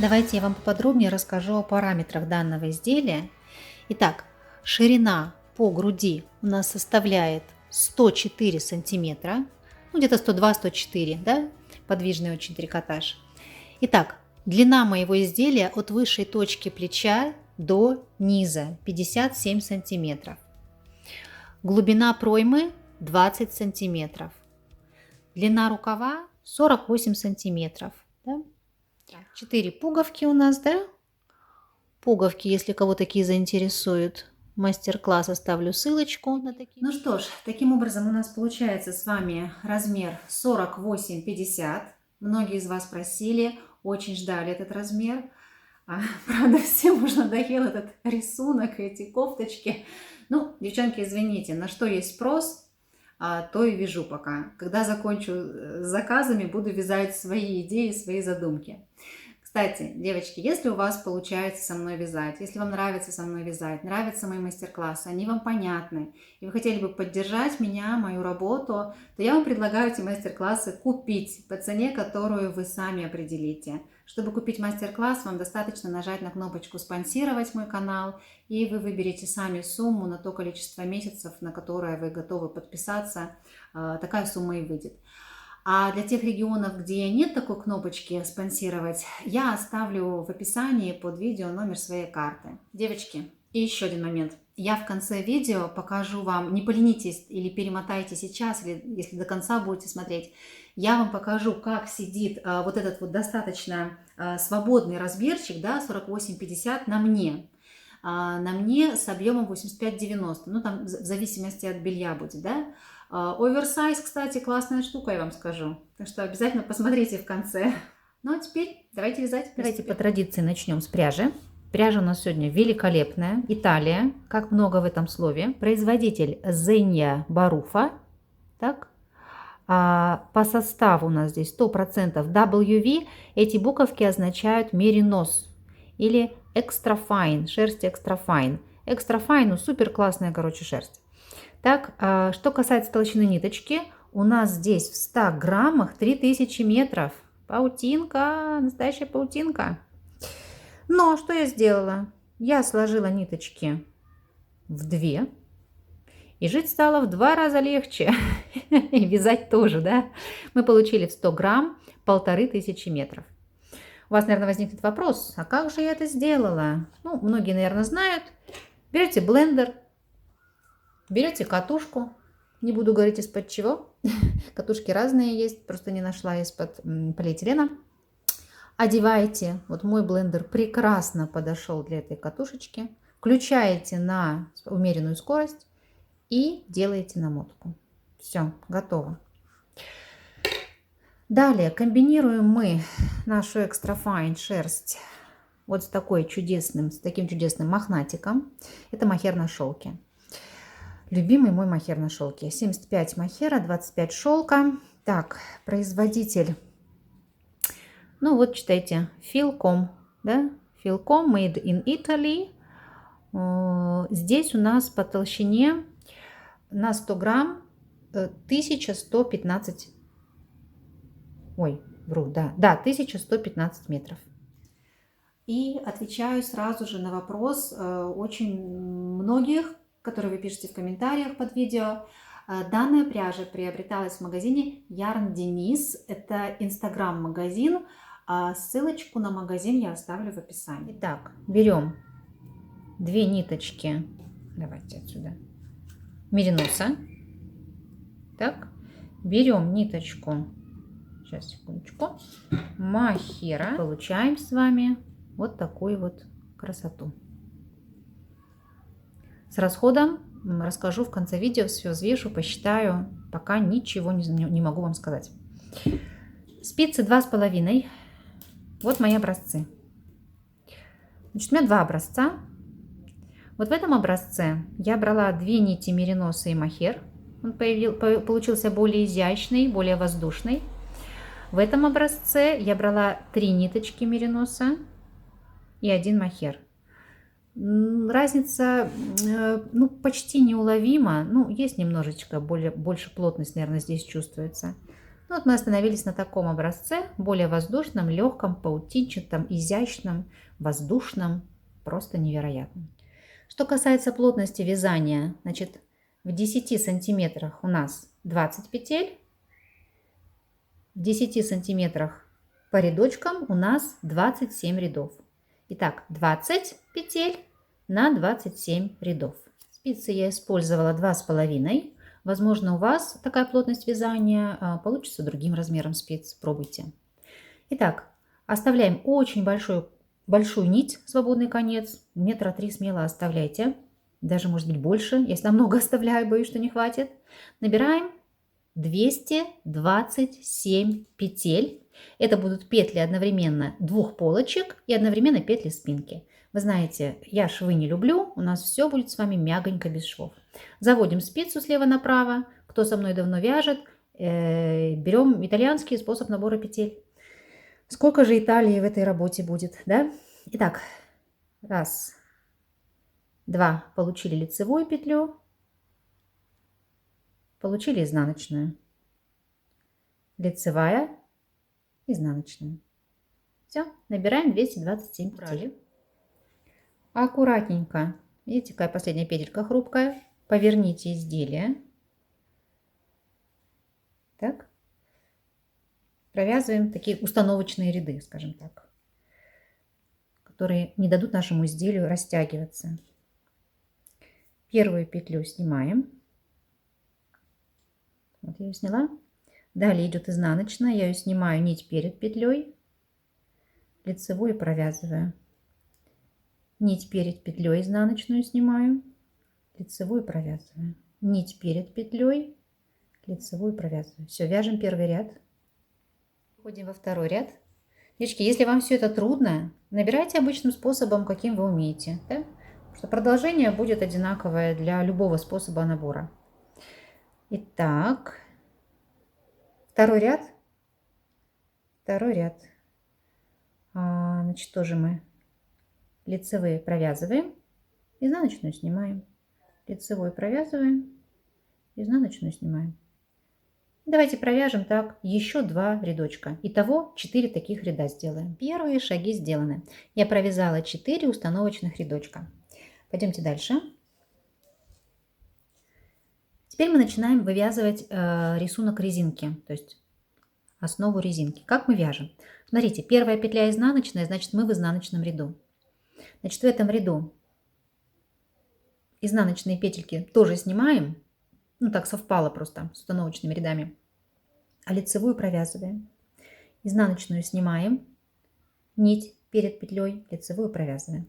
Давайте я вам поподробнее расскажу о параметрах данного изделия. Итак, ширина по груди у нас составляет 104 сантиметра, ну где-то 102-104, да, подвижный очень трикотаж. Итак, длина моего изделия от высшей точки плеча до низа 57 сантиметров. Глубина проймы 20 сантиметров. Длина рукава 48 сантиметров. Да? 4 пуговки у нас, да? Пуговки, если кого такие заинтересуют. Мастер-класс оставлю ссылочку на такие. Ну что ж, таким образом у нас получается с вами размер 48-50. Многие из вас просили, очень ждали этот размер. Правда, всем уже надоел этот рисунок, эти кофточки. Ну, девчонки, извините, на что есть спрос, то и вяжу пока. Когда закончу с заказами, буду вязать свои идеи, свои задумки. Кстати, девочки, если у вас получается со мной вязать, если вам нравится со мной вязать, нравятся мои мастер-классы, они вам понятны, и вы хотели бы поддержать меня, мою работу, то я вам предлагаю эти мастер-классы купить по цене, которую вы сами определите. Чтобы купить мастер-класс, вам достаточно нажать на кнопочку «Спонсировать мой канал», и вы выберете сами сумму на то количество месяцев, на которое вы готовы подписаться. Такая сумма и выйдет. А для тех регионов, где нет такой кнопочки «Спонсировать», я оставлю в описании под видео номер своей карты. Девочки, и еще один момент. Я в конце видео покажу вам, не поленитесь или перемотайте сейчас, или если до конца будете смотреть, я вам покажу, как сидит вот этот вот достаточно свободный размерчик, да, 48-50 на мне. На мне с объемом 85-90, ну там в зависимости от белья будет, да. Оверсайз, кстати, классная штука, я вам скажу. Так что обязательно посмотрите в конце. Ну а теперь давайте вязать. Давайте по традиции начнем с пряжи. Пряжа у нас сегодня великолепная. Италия, как много в этом слове. Производитель Zegna Barufa. Так. По составу у нас здесь 100% WV. Эти буковки означают меринос или extra fine, шерсть extra fine. Extra fine, ну супер классная, короче, шерсть. Так, что касается толщины ниточки, у нас здесь в 100 граммах 3000 метров. Паутинка, настоящая паутинка. Но что я сделала? Я сложила ниточки в 2, и жить стало в 2 раза легче. И вязать тоже, да? Мы получили в 100 грамм 1500 метров. У вас, наверное, возникнет вопрос, а как же я это сделала? Ну, многие, наверное, знают. Берете блендер. Берете катушку, не буду говорить из-под чего, катушки разные есть, просто не нашла из-под полиэтилена. Одеваете, вот мой блендер прекрасно подошел для этой катушечки, включаете на умеренную скорость и делаете намотку. Все, готово. Далее комбинируем мы нашу Extra Fine шерсть вот с таким чудесным мохнатиком. Это мохер на шелке. Любимый мой мохер на шелке. 75 мохера, 25 шелка. Так, производитель. Ну вот читайте. Filcom. Да? Filcom, made in Italy. Здесь у нас по толщине на 100 грамм 1115. Ой, вру, да. Да, 1115 метров. И отвечаю сразу же на вопрос очень многих, которые вы пишете в комментариях под видео. Данная пряжа приобреталась в магазине Yarn Denise. Это инстаграм-магазин. Ссылочку на магазин я оставлю в описании. Итак, берем 2 ниточки. Давайте отсюда. Мериноса. Так, берем ниточку. Сейчас, секундочку. Мохера. Получаем с вами вот такую вот красоту. С расходом расскажу в конце видео, все взвешу, посчитаю. Пока ничего не могу вам сказать. Спицы 2,5. Вот мои образцы. Значит, у меня 2 образца. Вот в этом образце я брала 2 нити мериноса и мохер. Он получился более изящный, более воздушный. В этом образце я брала 3 ниточки мериноса и 1 мохер. Разница ну, почти неуловима. Ну, есть немножечко больше плотность, наверное, здесь чувствуется. Ну, вот мы остановились на таком образце, более воздушном, легком, паутинчатом, изящном, воздушном, просто невероятном. Что касается плотности вязания, значит, в 10 сантиметрах у нас 20 петель, в 10 сантиметрах по рядочкам у нас 27 рядов. Итак, 20 петель на 27 рядов. Спицы я использовала 2,5. Возможно, у вас такая плотность вязания получится другим размером спиц. Пробуйте. Итак, оставляем очень большую нить, свободный конец. 3 метра смело оставляйте. Даже, может быть, больше. Если намного оставляю, боюсь, что не хватит. Набираем 227 петель. Это будут петли одновременно двух полочек и одновременно петли спинки. Вы знаете, я швы не люблю, у нас все будет с вами мягонько, без швов. Заводим спицу слева направо. Кто со мной давно вяжет, берем итальянский способ набора петель. Сколько же Италии в этой работе будет, да? Итак, раз, два, получили лицевую петлю, получили изнаночную, лицевая, изнаночная. Все, набираем 227 петель. Аккуратненько, видите, какая последняя петелька хрупкая, поверните изделие. Так, провязываем такие установочные ряды, скажем так, которые не дадут нашему изделию растягиваться. Первую петлю снимаем. Вот я ее сняла. Далее идет изнаночная, я ее снимаю нить перед петлей, лицевую провязываю. Нить перед петлей изнаночную снимаю, лицевую провязываю. Нить перед петлей, лицевую провязываю. Все, вяжем первый ряд. Входим во второй ряд. Девочки, если вам все это трудно, набирайте обычным способом, каким вы умеете. Да? Потому что продолжение будет одинаковое для любого способа набора. Итак, второй ряд. Значит, тоже мы лицевые провязываем, изнаночную снимаем, лицевую провязываем, изнаночную снимаем. Давайте провяжем так еще 2 рядочка. Итого 4 таких ряда сделаем. Первые шаги сделаны. Я провязала 4 установочных рядочка. Пойдемте дальше. Теперь мы начинаем вывязывать рисунок резинки, то есть основу резинки. Как мы вяжем? Смотрите, первая петля изнаночная, значит мы в изнаночном ряду. Значит, в этом ряду изнаночные петельки тоже снимаем. Ну, так совпало просто с установочными рядами. А лицевую провязываем. Изнаночную снимаем. Нить перед петлей, лицевую провязываем.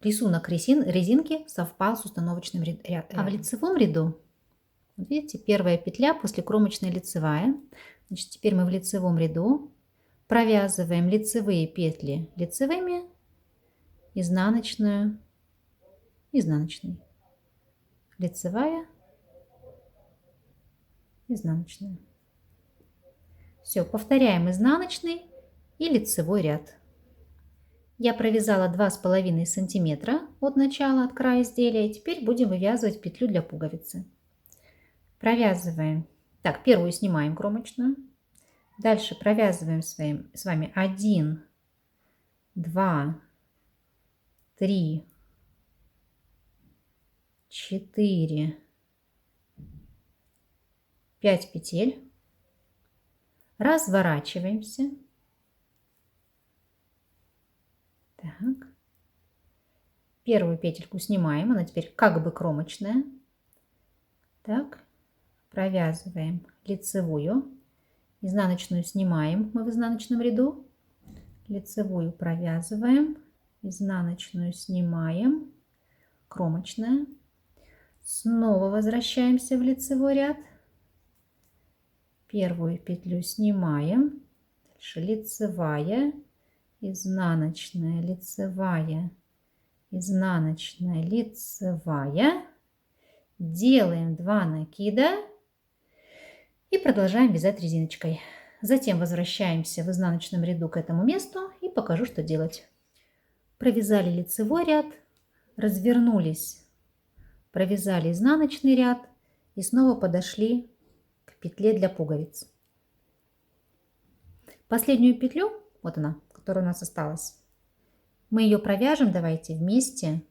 Рисунок резинки совпал с установочным рядом. А в лицевом ряду, вот видите, первая петля после кромочной лицевая. Значит, теперь мы в лицевом ряду провязываем лицевые петли лицевыми, изнаночную, изнаночной, лицевая, изнаночная. Все, повторяем изнаночный и лицевой ряд. Я провязала 2,5 сантиметра от начала, от края изделия. Теперь будем вывязывать петлю для пуговицы. Провязываем. Так, первую снимаем кромочную. Дальше провязываем с вами 1, 2, 3, 4, 5 петель. Разворачиваемся. Так. Первую петельку снимаем, она теперь как бы кромочная. Так, провязываем лицевую, изнаночную снимаем, мы в изнаночном ряду, лицевую провязываем, изнаночную снимаем, кромочная. Снова возвращаемся в лицевой ряд. Первую петлю снимаем, дальше лицевая, изнаночная, лицевая, изнаночная, лицевая. Делаем 2 накида и продолжаем вязать резиночкой. Затем возвращаемся в изнаночном ряду к этому месту и покажу, что делать. Провязали лицевой ряд, развернулись, провязали изнаночный ряд и снова подошли к петле для пуговиц. Последнюю петлю, вот она, которая у нас осталась, мы ее провяжем, давайте, вместе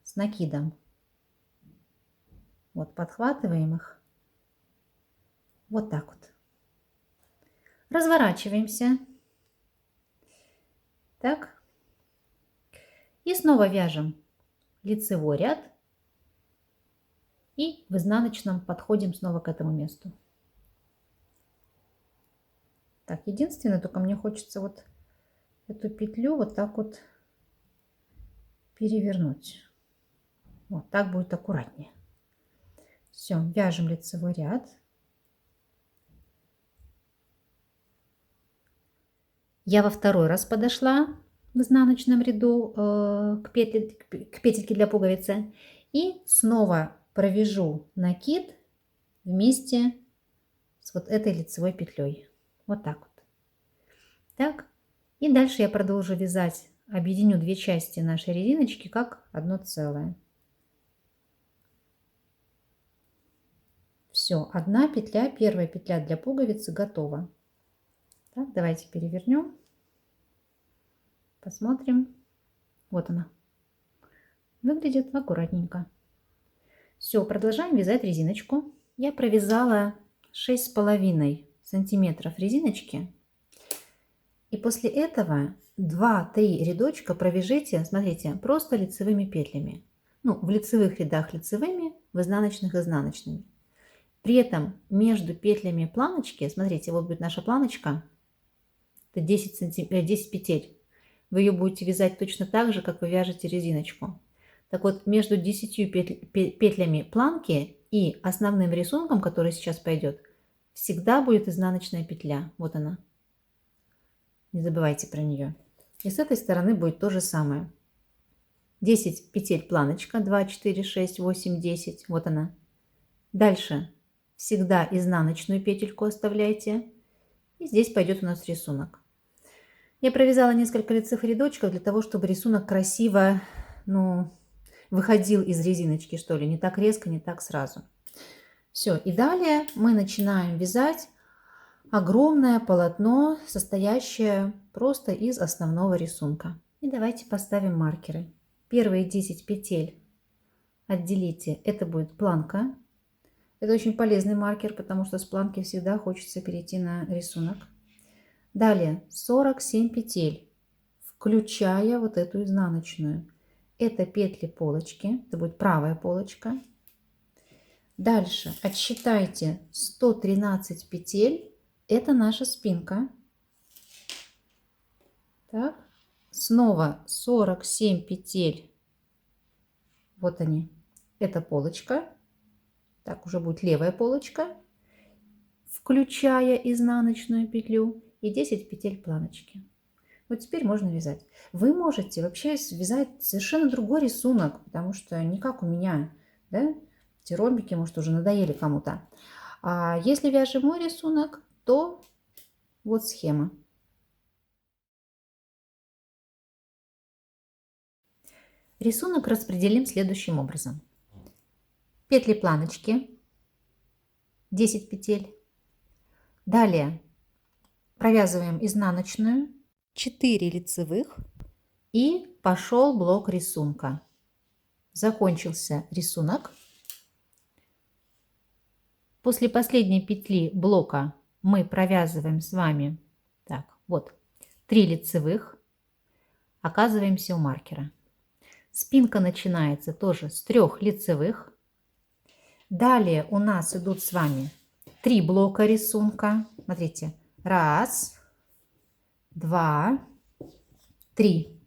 с накидом. Вот, подхватываем их. Вот так вот. Разворачиваемся. Так. И снова вяжем лицевой ряд. И в изнаночном подходим снова к этому месту. Так, единственное, только мне хочется вот эту петлю вот так вот перевернуть. Вот так будет аккуратнее. Все, вяжем лицевой ряд. Я во второй раз подошла в изнаночном ряду к петельке для пуговицы и снова провяжу накид вместе с вот этой лицевой петлей. Вот так вот. Так. И дальше я продолжу вязать, объединю две части нашей резиночки как одно целое. Все, одна петля, первая петля для пуговицы готова. Так, давайте перевернем. Посмотрим. Вот она. Выглядит аккуратненько. Все, продолжаем вязать резиночку. Я провязала 6,5 сантиметров резиночки. И после этого 2-3 рядочка провяжите, смотрите, просто лицевыми петлями. Ну, в лицевых рядах лицевыми, в изнаночных изнаночными. При этом между петлями планочки, смотрите, вот будет наша планочка, это 10 петель. Вы ее будете вязать точно так же, как вы вяжете резиночку. Так вот, между 10 петлями планки и основным рисунком, который сейчас пойдет, всегда будет изнаночная петля. Вот она. Не забывайте про нее. И с этой стороны будет то же самое. 10 петель планочка, 2, 4, 6, 8, 10. Вот она. Дальше всегда изнаночную петельку оставляйте. И здесь пойдет у нас рисунок. Я провязала несколько лицевых рядочков для того, чтобы рисунок красиво, выходил из резиночки, что ли. Не так резко, не так сразу. Все. И далее мы начинаем вязать огромное полотно, состоящее просто из основного рисунка. И давайте поставим маркеры. Первые 10 петель отделите. Это будет планка. Это очень полезный маркер, потому что с планки всегда хочется перейти на рисунок. Далее 47 петель, включая вот эту изнаночную. Это петли полочки, это будет правая полочка. Дальше отсчитайте 113 петель, это наша спинка. Так. Снова 47 петель, вот они, это полочка. Так, уже будет левая полочка, включая изнаночную петлю. И 10 петель планочки. Вот теперь можно вязать. Вы можете вообще связать совершенно другой рисунок, потому что не как у меня, да, эти ромбики, может, уже надоели кому-то. А если вяжем мой рисунок, то вот схема. Рисунок распределим следующим образом. Петли планочки, 10 петель. Далее провязываем изнаночную, 4 лицевых и пошел блок рисунка. Закончился рисунок. После последней петли блока мы провязываем с вами, так, вот, 3 лицевых, оказываемся у маркера. Спинка начинается тоже с 3 лицевых. Далее у нас идут с вами 3 блока рисунка. Смотрите. 1, 2, 3.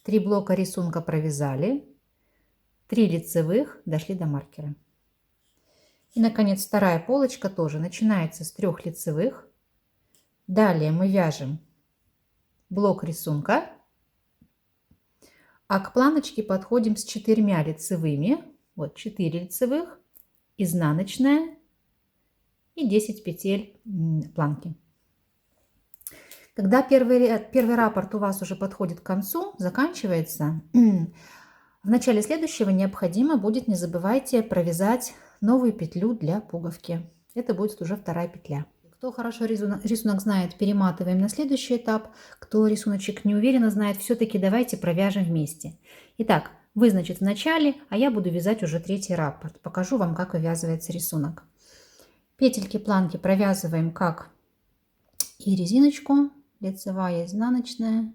3 блока рисунка провязали. 3 лицевых, дошли до маркера. И, наконец, вторая полочка тоже начинается с 3 лицевых. Далее мы вяжем блок рисунка. А к планочке подходим с 4 лицевыми. Вот 4 лицевых, изнаночная и 10 петель планки. Когда первый раппорт у вас уже подходит к концу, заканчивается, в начале следующего необходимо будет, не забывайте, провязать новую петлю для пуговки. Это будет уже вторая петля. Кто хорошо рисунок знает, перематываем на следующий этап. Кто рисуночек не уверенно знает, все-таки давайте провяжем вместе. Итак, вы, значит, в начале, а я буду вязать уже третий раппорт. Покажу вам, как вывязывается рисунок. Петельки планки провязываем как и резиночку. Лицевая, изнаночная,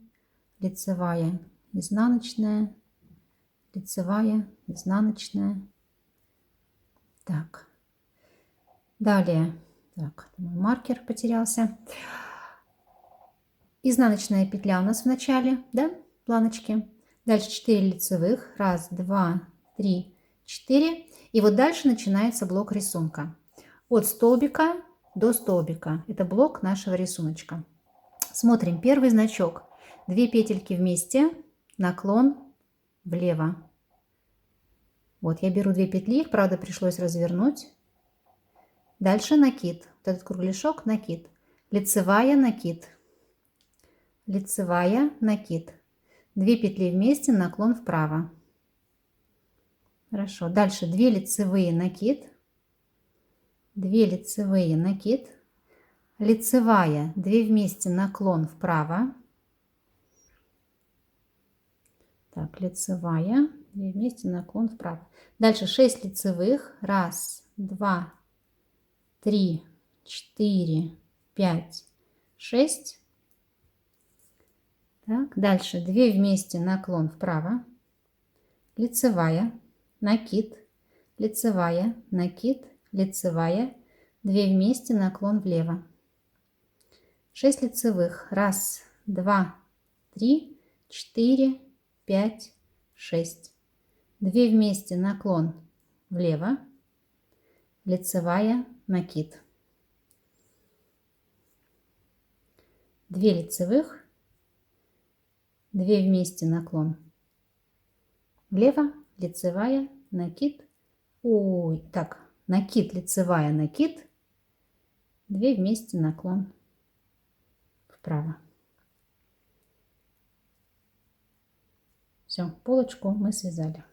лицевая, изнаночная, лицевая, изнаночная. Так. Далее. Так, мой маркер потерялся. Изнаночная петля у нас в начале, да, планочки. Дальше 4 лицевых. 1, 2, 3, 4. И вот дальше начинается блок рисунка. От столбика до столбика. Это блок нашего рисуночка. Смотрим первый значок. 2 петельки вместе, наклон влево. Вот я беру 2 петли, их, правда, пришлось развернуть. Дальше накид. Вот этот кругляшок, накид. Лицевая, накид. Лицевая, накид. 2 петли вместе, наклон вправо. Хорошо. Дальше 2 лицевые, накид. 2 лицевые, накид. Лицевая, 2 вместе, наклон вправо. Так, лицевая, 2 вместе, наклон вправо. Дальше 6 лицевых. 1, 2, 3, 4, 5, 6. Так, дальше 2 вместе, наклон вправо. Лицевая, накид, лицевая, накид, лицевая, 2 вместе, наклон влево. 6 лицевых. 1, 2, 3, 4, 5, 6. 2 вместе, наклон влево. Лицевая, накид. 2 лицевых. 2 вместе, наклон влево. Лицевая, накид. Ой, так, накид, лицевая, накид. 2 вместе, наклон вправо. Все, полочку мы связали.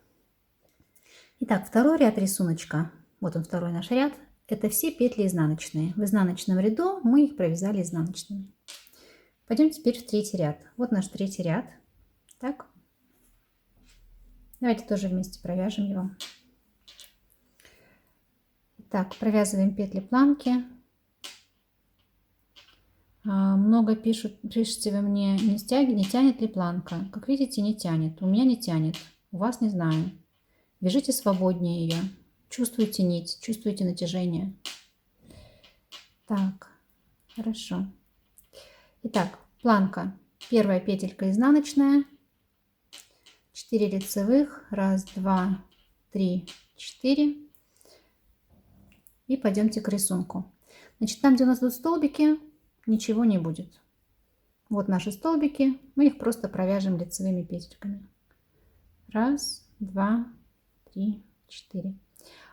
Итак, второй ряд рисуночка. Вот он, второй наш ряд. Это все петли изнаночные. В изнаночном ряду мы их провязали изнаночными. Пойдем теперь в третий ряд. Вот наш третий ряд. Так. Давайте тоже вместе провяжем его. Так, провязываем петли планки. Много пишете вы мне, не тянет ли планка. Как видите, не тянет. У меня не тянет. У вас не знаю. Вяжите свободнее ее. Чувствуете нить, чувствуете натяжение. Так, хорошо. Итак, планка. Первая петелька изнаночная. 4 лицевых. 1, 2, 3, 4. И пойдемте к рисунку. Значит, там, где у нас тут столбики, ничего не будет. Вот наши столбики. Мы их просто провяжем лицевыми петельками. 1, 2, 3, 4.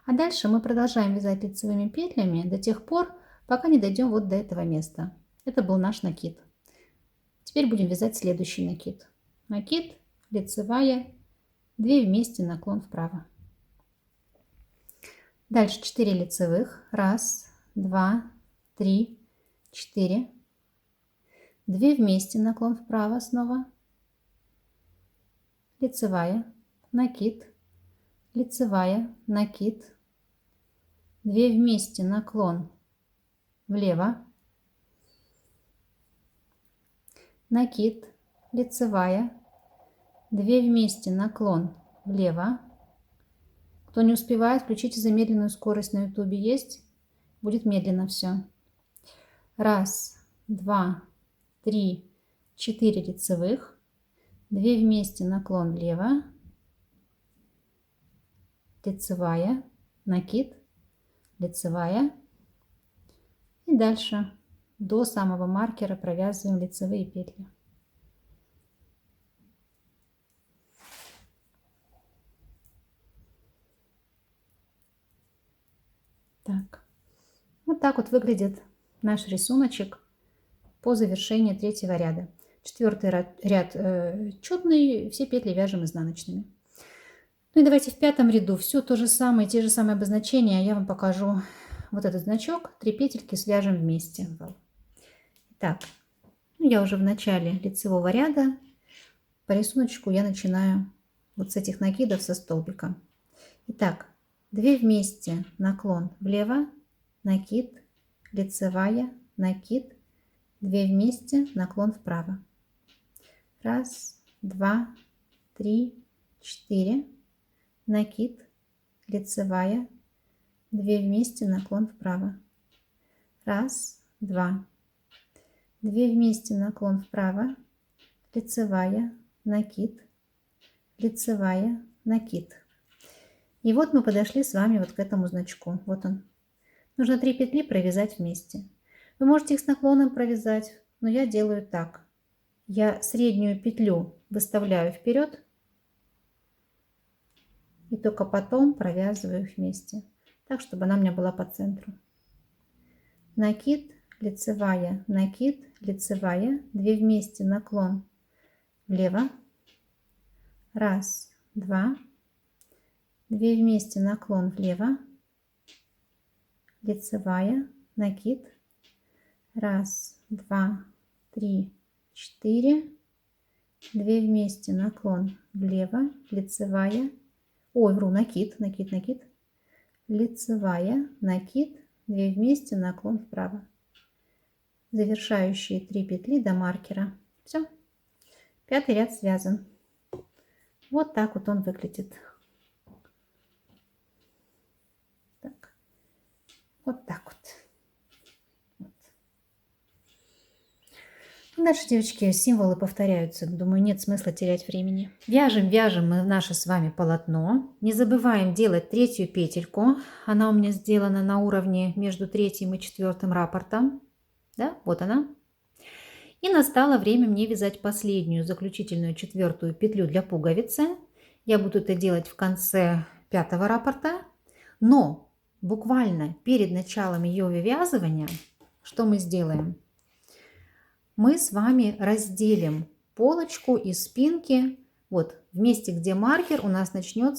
А дальше мы продолжаем вязать лицевыми петлями до тех пор, пока не дойдем вот до этого места. Это был наш накид. Теперь будем вязать следующий накид. Накид, лицевая, 2 вместе, наклон вправо. Дальше 4 лицевых. 1, 2, 3, 4. 2 вместе, наклон вправо снова. Лицевая, накид, лицевая, накид. 2 вместе, наклон влево. Накид, лицевая, 2 вместе, наклон влево. Кто не успевает, включите замедленную скорость на YouTube. Есть? Будет медленно все. 1, 2, 3, 4 лицевых. 2 вместе, наклон влево. Лицевая, накид, лицевая. И дальше до самого маркера провязываем лицевые петли. Так. Вот так вот выглядит наш рисуночек по завершении третьего ряда. Четвертый ряд четный, все петли вяжем изнаночными. Ну и давайте в пятом ряду все то же самое, те же самые обозначения я вам покажу вот этот значок, 3 петельки свяжем вместе. Итак, ну, я уже в начале лицевого ряда. По рисунку я начинаю вот с этих накидов со столбика. Итак, 2 вместе, наклон влево, накид, лицевая, накид, 2 вместе, наклон вправо. Раз, два, три, 4, накид, лицевая, 2 вместе, наклон вправо. Раз, два, 2 вместе, наклон вправо, лицевая, накид, лицевая, накид. И вот мы подошли с вами вот к этому значку. Вот он. Нужно 3 петли провязать вместе. Вы можете их с наклоном провязать, но я делаю так. Я среднюю петлю выставляю вперед и только потом провязываю их вместе, так, чтобы она у меня была по центру. Накид, лицевая, накид, лицевая, 2 вместе, наклон влево. Раз, два, 2 вместе, наклон влево, лицевая, накид. Раз, два, три, 4, 2 вместе, наклон влево, лицевая, ой, вру, накид, накид, накид, лицевая, накид, 2 вместе, наклон вправо. Завершающие 3 петли до маркера. Все, 5-й ряд связан. Вот так вот он выглядит. Так. Вот так вот. Дальше, девочки, символы повторяются. Думаю, нет смысла терять времени. Вяжем, вяжем мы наше с вами полотно. Не забываем делать 3-ю петельку. Она у меня сделана на уровне между 3-м и 4-м раппортом. Да, вот она. И настало время мне вязать последнюю, заключительную 4-ю петлю для пуговицы. Я буду это делать в конце 5-го раппорта. Но буквально перед началом ее вывязывания, что мы сделаем? Мы с вами разделим полочку и спинки. Вот в месте, где маркер, у нас начнет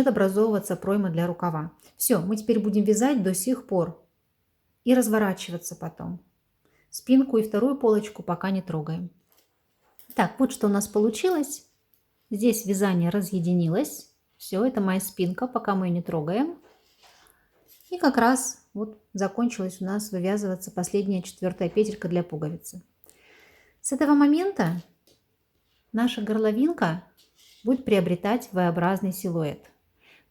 образовываться пройма для рукава. Все, мы теперь будем вязать до сих пор и разворачиваться потом. Спинку и 2-ю полочку пока не трогаем. Так, вот что у нас получилось. Здесь вязание разъединилось. Все, это моя спинка, пока мы ее не трогаем. И как раз вот закончилась у нас вывязываться последняя 4-я петелька для пуговицы. С этого момента наша горловинка будет приобретать V-образный силуэт.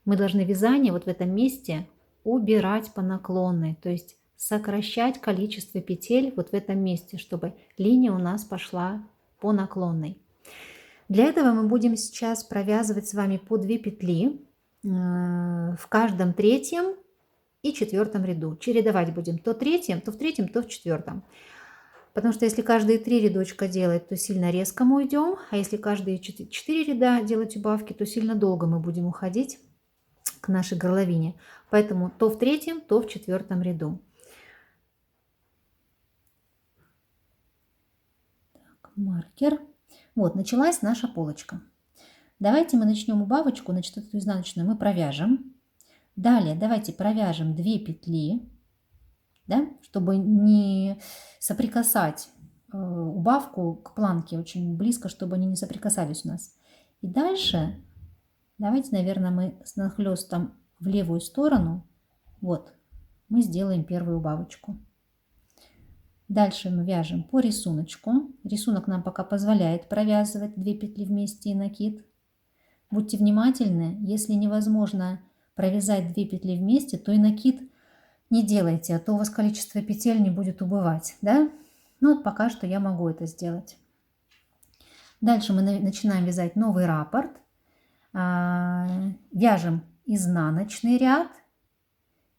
Мы должны вязание вот в этом месте убирать по наклонной, то есть сокращать количество петель вот в этом месте, чтобы линия у нас пошла по наклонной. Для этого мы будем сейчас провязывать с вами по 2 петли в каждом 3-м и 4-м ряду. Чередовать будем то в 3-м, то в 4-м. Потому что если каждые 3 рядочка делать, то сильно резко мы уйдем. А если каждые 4 ряда делать убавки, то сильно долго мы будем уходить к нашей горловине. Поэтому то в 3-м, то в 4-м ряду. Так, маркер. Вот, началась наша полочка. Давайте мы начнем убавочку на 4-ю изнаночную. Мы провяжем. Далее давайте провяжем 2 петли, да, чтобы не соприкасать убавку к планке очень близко, чтобы они не соприкасались у нас. И дальше давайте, наверное, мы с нахлестом в левую сторону, вот, мы сделаем 1-ю убавочку. Дальше мы вяжем по рисунку. Рисунок нам пока позволяет провязывать 2 петли вместе и накид. Будьте внимательны, если невозможно провязать 2 петли вместе, то и накид не делайте, а то у вас количество петель не будет убывать, да? Ну вот пока что я могу это сделать. Дальше мы начинаем вязать новый раппорт. Вяжем изнаночный ряд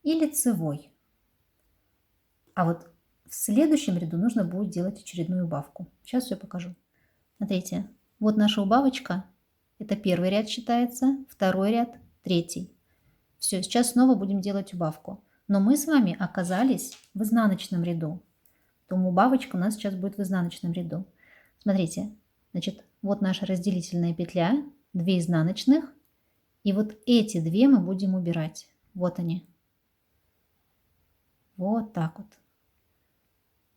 и лицевой. А вот в следующем ряду нужно будет делать очередную убавку. Сейчас все покажу. Смотрите, вот наша убавочка. Это 1-й ряд считается, 2-й ряд, 3-й. Все, сейчас снова будем делать убавку. Но мы с вами оказались в изнаночном ряду. Поэтому убавочка у нас сейчас будет в изнаночном ряду. Смотрите, значит, вот наша разделительная петля, 2 изнаночных. И вот эти 2 мы будем убирать. Вот они. Вот так вот.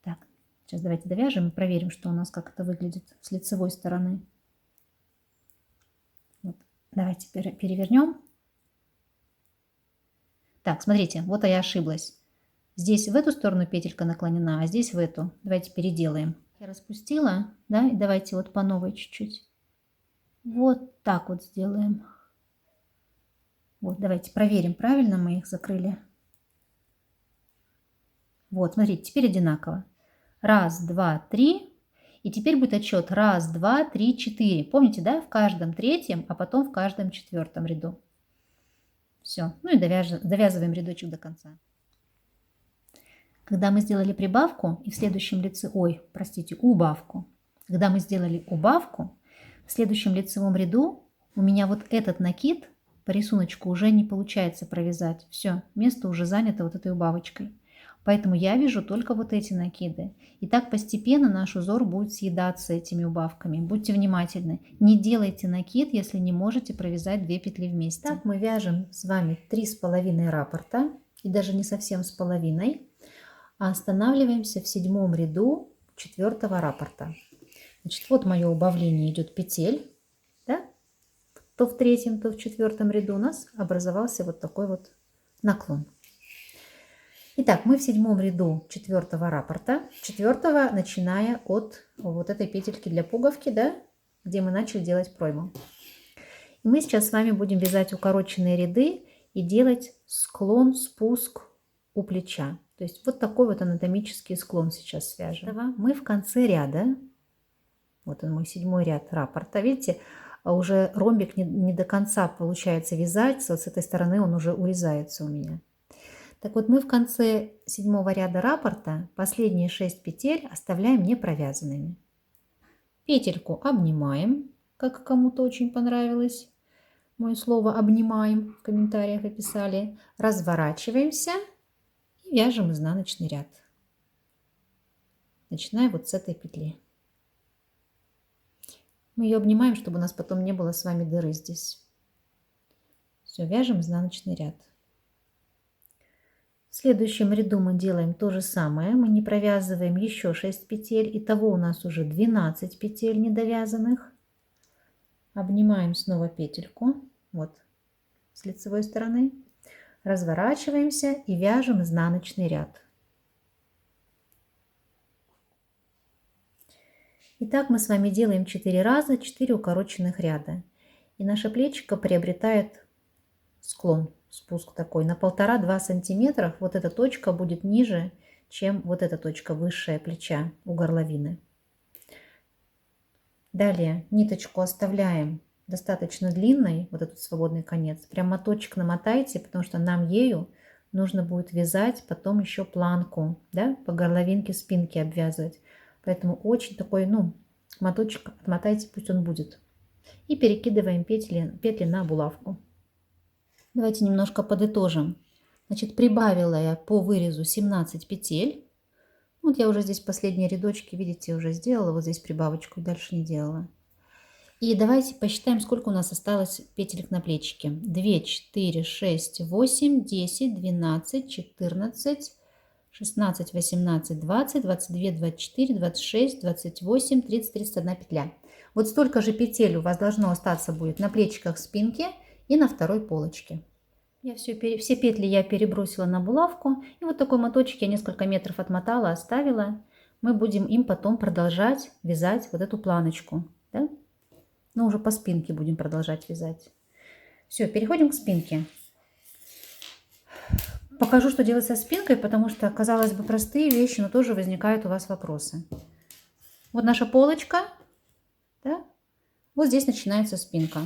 Так, сейчас давайте довяжем и проверим, что у нас, как это выглядит с лицевой стороны. Вот. Давайте перевернем. Так, смотрите, вот я ошиблась. Здесь в эту сторону петелька наклонена, а здесь в эту. Давайте переделаем. Я распустила, да, и давайте вот по новой чуть-чуть. Вот так вот сделаем. Вот, давайте проверим, правильно мы их закрыли. Вот, смотрите, теперь одинаково. Раз, два, три. И теперь будет отсчет. Раз, два, три, четыре. Помните, да? В каждом третьем, а потом в каждом четвертом ряду. Все. Ну и довязываем рядочек до конца. Когда мы сделали прибавку и в следующем лице... Ой, простите, убавку. Когда мы сделали убавку, в следующем лицевом ряду у меня вот этот накид по рисунку уже не получается провязать. Все, место уже занято вот этой убавочкой. Поэтому я вяжу только вот эти накиды. И так постепенно наш узор будет съедаться этими убавками. Будьте внимательны. Не делайте накид, если не можете провязать 2 петли вместе. Так мы вяжем с вами 3,5 раппорта. И даже не совсем с половиной. А останавливаемся в 7 ряду 4-го раппорта. Значит, вот мое убавление идет петель. Да? То в 3-м, то в 4-м ряду у нас образовался вот такой вот наклон. Итак, мы в 7 ряду 4-го раппорта, 4-го, начиная от вот этой петельки для пуговки, да, где мы начали делать пройму. И мы сейчас с вами будем вязать укороченные ряды и делать склон, спуск у плеча. То есть вот такой вот анатомический склон сейчас свяжем. Мы в конце ряда, вот он мой 7-й ряд раппорта, видите, уже ромбик не до конца получается вязать, вот с этой стороны он уже урезается у меня. Так вот, мы в конце 7-го ряда раппорта последние 6 петель оставляем не провязанными. Петельку обнимаем, как кому-то очень понравилось мое слово «обнимаем», в комментариях описали. Разворачиваемся и вяжем изнаночный ряд. Начиная вот с этой петли. Мы ее обнимаем, чтобы у нас потом не было с вами дыры здесь. Все, вяжем изнаночный ряд. В следующем ряду мы делаем то же самое. Мы не провязываем еще 6 петель. Итого у нас уже 12 петель недовязанных. Обнимаем снова петельку. Вот с лицевой стороны. Разворачиваемся и вяжем изнаночный ряд. Итак, мы с вами делаем 4 раза, 4 укороченных ряда. И наше плечико приобретает склон. Спуск такой на 1,5-2 сантиметра. Вот эта точка будет ниже, чем вот эта точка высшая плеча у горловины. Далее ниточку оставляем достаточно длинной, вот этот свободный конец. Прям моточек намотайте, потому что нам ею нужно будет вязать потом еще планку, да, по горловинке спинки обвязывать. Поэтому очень такой, ну, моточек отмотайте, пусть он будет. И перекидываем петли на булавку. Давайте немножко подытожим. Значит, прибавила я по вырезу 17 петель. Вот я уже здесь последние рядочки, видите, уже сделала. Вот здесь прибавочку, дальше не делала. И давайте посчитаем, сколько у нас осталось петелек на плечике. 2, 4, 6, 8, 10, 12, 14, 16, 18, 20, 22, 24, 26, 28, 30, 31 петля. Вот столько же петель у вас должно остаться будет на плечиках спинки и на второй полочке. Все петли я перебросила на булавку. И вот такой моточек я несколько метров отмотала, оставила. Мы будем им потом продолжать вязать вот эту планочку. Да? Но уже по спинке будем продолжать вязать. Все, переходим к спинке. Покажу, что делать со спинкой, потому что, казалось бы, простые вещи, но тоже возникают у вас вопросы. Вот наша полочка. Да? Вот здесь начинается спинка.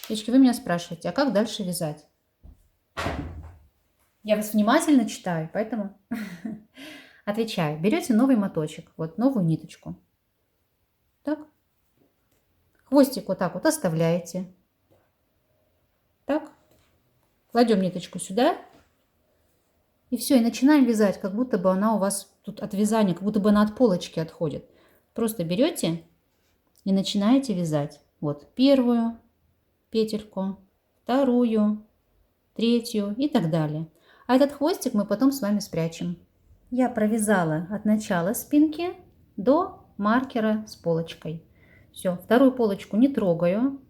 Девочки, вы меня спрашиваете, а как дальше вязать? Я вас внимательно читаю, поэтому отвечаю. Берете новый моточек, вот новую ниточку. Так. Хвостик вот так вот оставляете. Так. Кладем ниточку сюда. И все, и начинаем вязать, как будто бы она у вас тут от вязания, как будто бы она от полочки отходит. Просто берете и начинаете вязать. Вот первую петельку, вторую, третью и так далее. А этот хвостик мы потом с вами спрячем. Я провязала от начала спинки до маркера с полочкой. Все, вторую полочку не трогаю.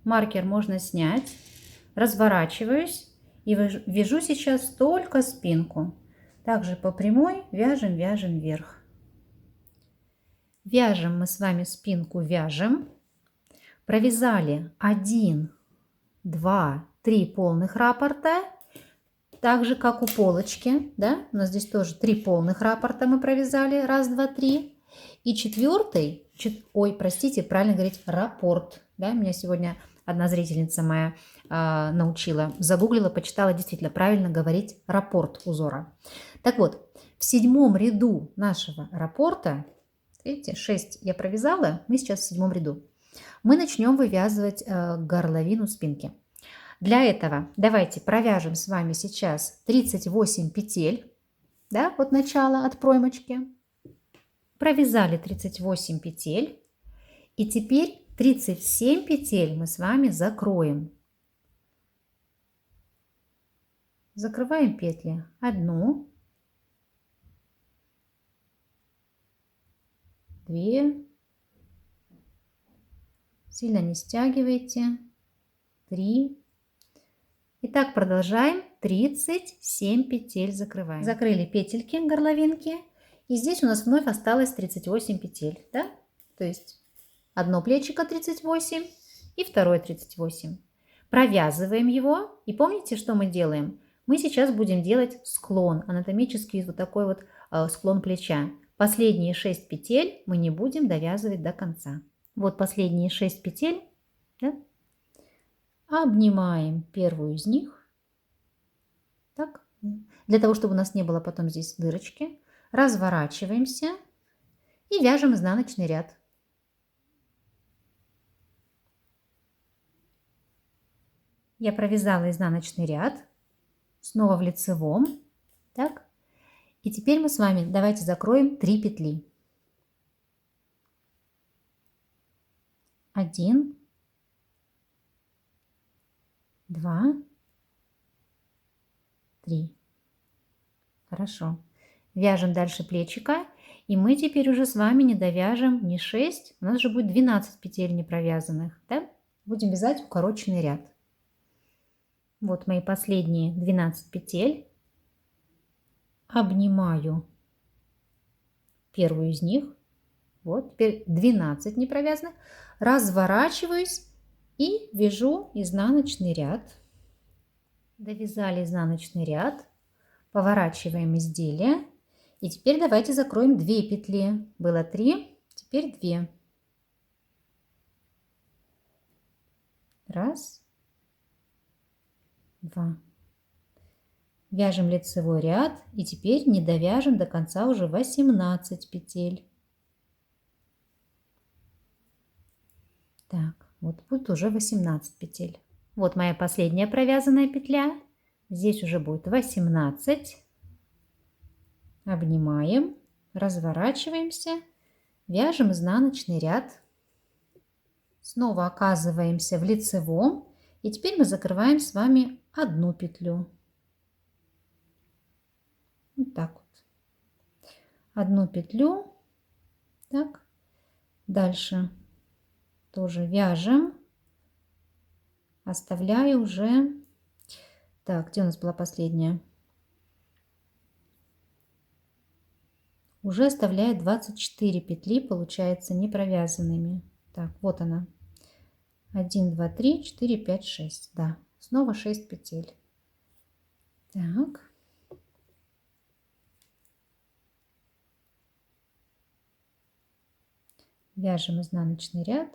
Маркер можно снять. Разворачиваюсь и вяжу сейчас только спинку. Также по прямой вяжем, вяжем вверх. Вяжем мы с вами спинку, вяжем. Провязали 1, 2, 3 полных раппорта. Так же, как у полочки, да, у нас здесь тоже 3 полных раппорта мы провязали, 1, 2, 3. И четвертый, ой, простите, правильно говорить, раппорт, да, меня сегодня одна зрительница моя научила, загуглила, почитала, действительно, правильно говорить раппорт узора. Так вот, в 7 ряду нашего раппорта, видите, 6 я провязала, мы сейчас в 7 ряду, мы начнем вывязывать горловину спинки. Для этого давайте провяжем с вами сейчас 38 петель, да, от начала, от проймочки. Провязали 38 петель. И теперь 37 петель мы с вами закроем. Закрываем петли. 1, 2, сильно не стягивайте, 3. И так продолжаем. 37 петель закрываем. Закрыли петельки, горловинки. И здесь у нас вновь осталось 38 петель. Да? То есть одно плечико 38 и второе 38. Провязываем его. И помните, что мы делаем? Мы сейчас будем делать склон. Анатомический вот такой вот склон плеча. Последние 6 петель мы не будем довязывать до конца. Вот последние 6 петель. Да? Обнимаем первую из них. Так. Для того, чтобы у нас не было потом здесь дырочки. Разворачиваемся и вяжем изнаночный ряд. Я провязала изнаночный ряд. Снова в лицевом. Так. И теперь мы с вами давайте закроем 3 петли. 1, 2, 3. Хорошо. Вяжем дальше плечико. И мы теперь уже с вами не довяжем не 6, у нас же будет 12 петель не провязанных. Да? Будем вязать укороченный ряд. Вот мои последние 12 петель. Обнимаю первую из них. Вот, теперь 12 не провязанных. Разворачиваюсь и вяжу изнаночный ряд. Довязали изнаночный ряд. Поворачиваем изделие. И теперь давайте закроем 2 петли. Было 3, теперь 2. Раз, 2. Вяжем лицевой ряд. И теперь не довяжем до конца уже 18 петель. Так, вот будет уже 18 петель. Вот моя последняя провязанная петля. Здесь уже будет 18. Обнимаем, разворачиваемся, вяжем изнаночный ряд. Снова оказываемся в лицевом. И теперь мы закрываем с вами одну петлю. Вот так вот. Одну петлю. Так. Дальше тоже вяжем. Оставляю уже... Так, где у нас была последняя? Уже оставляет 24 петли, получается, не провязанными. Так, вот она. 1, 2, 3, 4, 5, 6. Да, снова 6 петель. Так. Вяжем изнаночный ряд.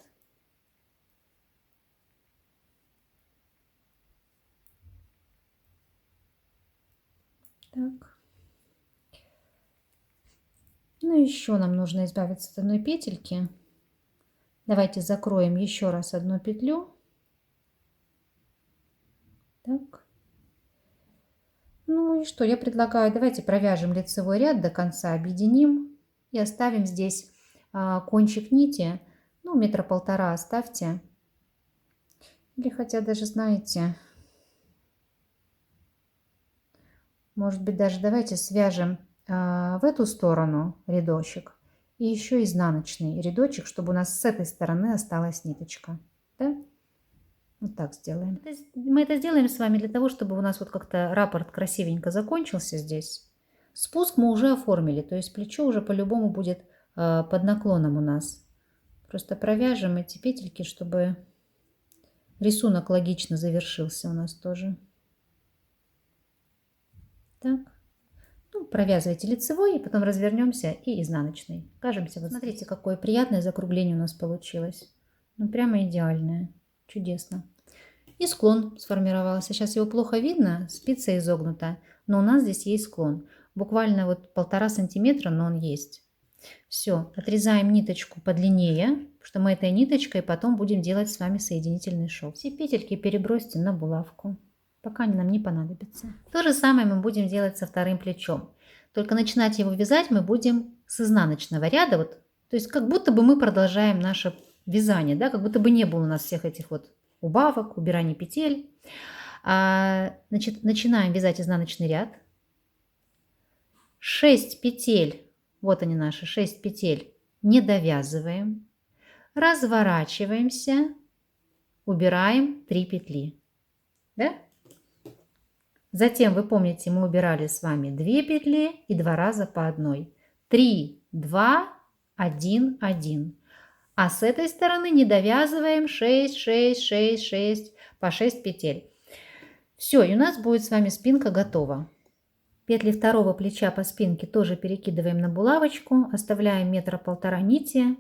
Так. Ну, еще нам нужно избавиться от одной петельки. Давайте закроем еще раз одну петлю. Так. Ну и что, я предлагаю, давайте провяжем лицевой ряд до конца, объединим и оставим здесь кончик нити, ну, 1,5 метра оставьте. Или хотя даже, знаете, Может быть, даже давайте свяжем в эту сторону рядочек и еще изнаночный рядочек, чтобы у нас с этой стороны осталась ниточка. Да? Вот так сделаем. Мы это сделаем с вами для того, чтобы у нас вот как-то раппорт красивенько закончился здесь. Спуск мы уже оформили, то есть плечо уже по-любому будет под наклоном у нас. Просто провяжем эти петельки, чтобы рисунок логично завершился у нас тоже. Так. Ну, провязывайте лицевой, и потом развернемся и изнаночный. Кажемся. Вот смотрите, какое приятное закругление у нас получилось. Ну, прямо идеальное. Чудесно. И склон сформировался. Сейчас его плохо видно, спица изогнута, но у нас здесь есть склон. Буквально вот 1,5 сантиметра, но он есть. Все, отрезаем ниточку подлиннее, потому что мы этой ниточкой потом будем делать с вами соединительный шов. Все петельки перебросьте на булавку, пока они нам не понадобятся. То же самое мы будем делать со вторым плечом. Только начинать его вязать мы будем с изнаночного ряда. Вот, то есть как будто бы мы продолжаем наше вязание, да, как будто бы не было у нас всех этих вот убавок, убирания петель. Значит, начинаем вязать изнаночный ряд. 6 петель, вот они наши 6 петель, не довязываем. Разворачиваемся, убираем 3 петли. Да? Затем, вы помните, мы убирали с вами 2 петли и 2 раза по одной. 3, 2, 1, 1. А с этой стороны не довязываем 6, 6, 6, 6 по 6 петель. Все, и у нас будет с вами спинка готова. Петли второго плеча по спинке тоже перекидываем на булавочку, оставляем 1,5 нити.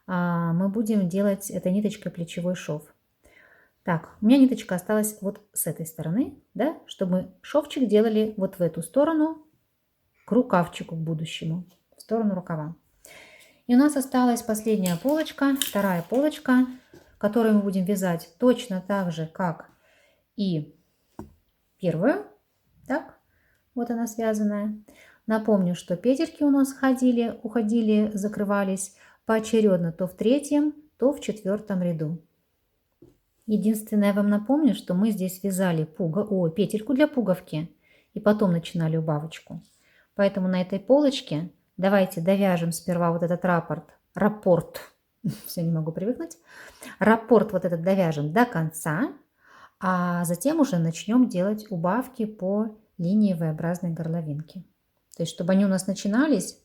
Мы будем делать этой ниточкой плечевой шов. Так, у меня ниточка осталась вот с этой стороны, да, чтобы мы шовчик делали вот в эту сторону, к рукавчику, к будущему, в сторону рукава. И у нас осталась последняя полочка, вторая полочка, которую мы будем вязать точно так же, как и первую. Так, вот она связанная. Напомню, что петельки у нас уходили, закрывались поочередно то в 3-м, то в 4-м ряду. Единственное, я вам напомню, что мы здесь вязали петельку для пуговки и потом начинали убавочку. Поэтому на этой полочке давайте довяжем сперва вот этот раппорт, все не могу привыкнуть, раппорт вот этот довяжем до конца, а затем уже начнем делать убавки по линии V-образной горловинки. То есть, чтобы они у нас начинались,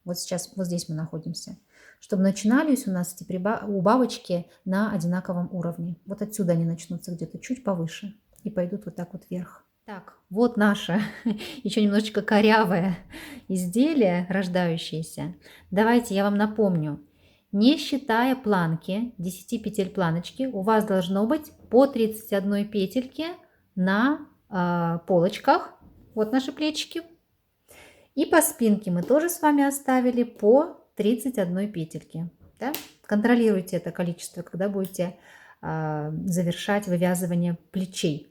вот сейчас, вот здесь мы находимся, чтобы начинались у нас эти убавочки на одинаковом уровне. Вот отсюда они начнутся где-то чуть повыше и пойдут вот так вот вверх. Так, вот наше еще немножечко корявое изделие, рождающееся. Давайте я вам напомню. Не считая планки, 10 петель планочки, у вас должно быть по 31 петельки на полочках. Вот наши плечики. И по спинке мы тоже с вами оставили по 31 петельки. Да? Контролируйте это количество, когда будете завершать вывязывание плечей.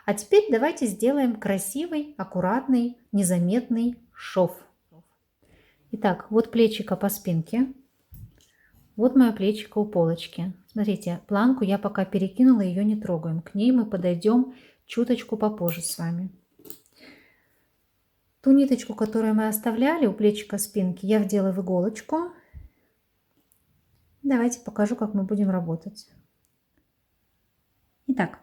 А теперь давайте сделаем красивый, аккуратный, незаметный шов. Итак, вот плечико по спинке. Вот мое плечико у полочки. Смотрите, планку я пока перекинула, ее не трогаем. К ней мы подойдем чуточку попозже с вами. Ту ниточку, которую мы оставляли у плечика спинки, я вдела в иголочку. Давайте покажу, как мы будем работать. Итак,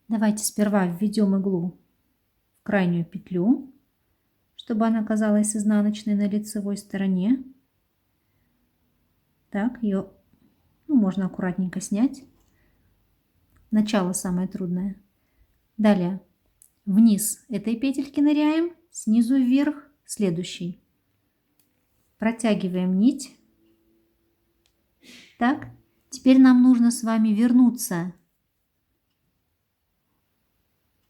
давайте сперва введем иглу в крайнюю петлю, чтобы она оказалась изнаночной на лицевой стороне. Так, ее можно аккуратненько снять. Начало самое трудное. Далее вниз этой петельки ныряем, снизу вверх следующий. Протягиваем нить. Так, теперь нам нужно с вами вернуться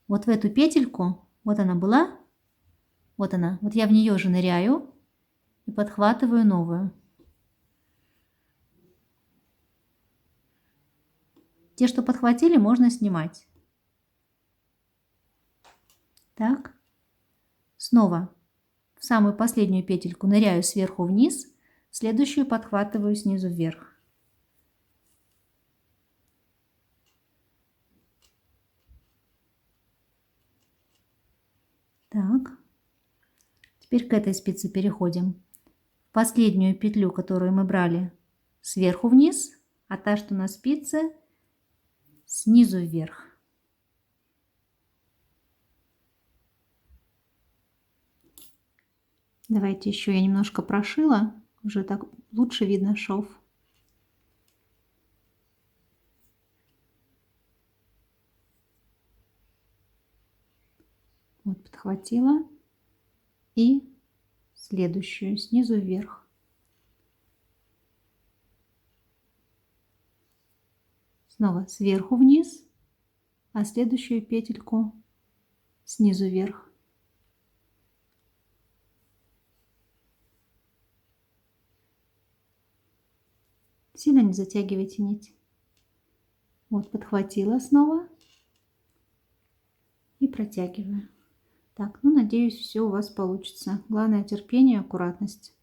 вот в эту петельку. Вот она была. Вот она. Вот я в нее же ныряю и подхватываю новую. Те, что подхватили, можно снимать. Так. Снова в самую последнюю петельку ныряю сверху вниз, следующую подхватываю снизу вверх. Так, теперь к этой спице переходим. В последнюю петлю, которую мы брали сверху вниз, а та, что на спице, снизу вверх. Давайте еще я немножко прошила, уже так лучше видно шов. Вот подхватила и следующую снизу вверх. Снова сверху вниз, а следующую петельку снизу вверх. Сильно не затягивайте нить. Вот подхватила снова и протягиваю. Так, ну надеюсь, все у вас получится. Главное терпение, аккуратность.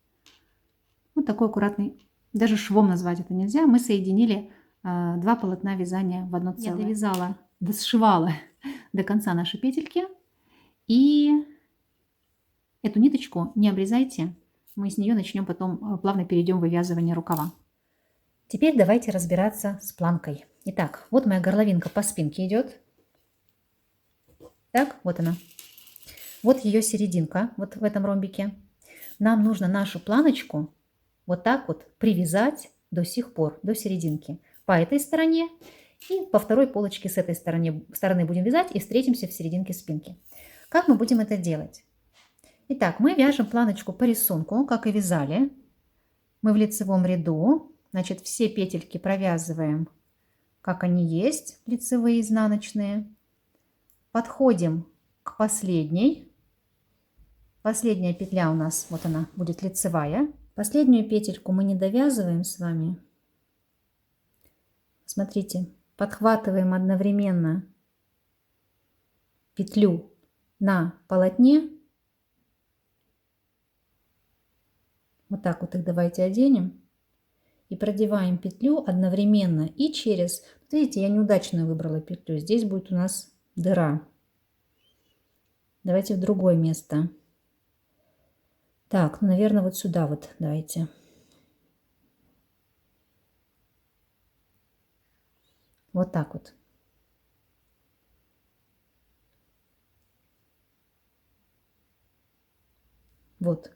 Вот такой аккуратный, даже швом назвать это нельзя. Мы соединили два полотна вязания в одно целое. Я довязала, досшивала до конца наши петельки. И эту ниточку не обрезайте. Мы с нее начнем потом, плавно перейдем в вывязывание рукава. Теперь давайте разбираться с планкой. Итак, вот моя горловинка по спинке идет. Так, вот она. Вот ее серединка, вот в этом ромбике. Нам нужно нашу планочку вот так вот привязать до сих пор, до серединки. По этой стороне и по второй полочке с этой стороны будем вязать и встретимся в серединке спинки. Как мы будем это делать? Итак, мы вяжем планочку по рисунку, как и вязали. Мы в лицевом ряду, значит, все петельки провязываем, как они есть, лицевые, изнаночные. Подходим к последней. Последняя петля у нас, вот она, будет лицевая. Последнюю петельку мы не довязываем с вами. Смотрите, подхватываем одновременно петлю на полотне. Вот так вот их давайте оденем. И продеваем петлю одновременно и через... Вот видите, я неудачно выбрала петлю. Здесь будет у нас дыра. Давайте в другое место. Так, ну, наверное, вот сюда вот давайте. Вот так вот. Вот.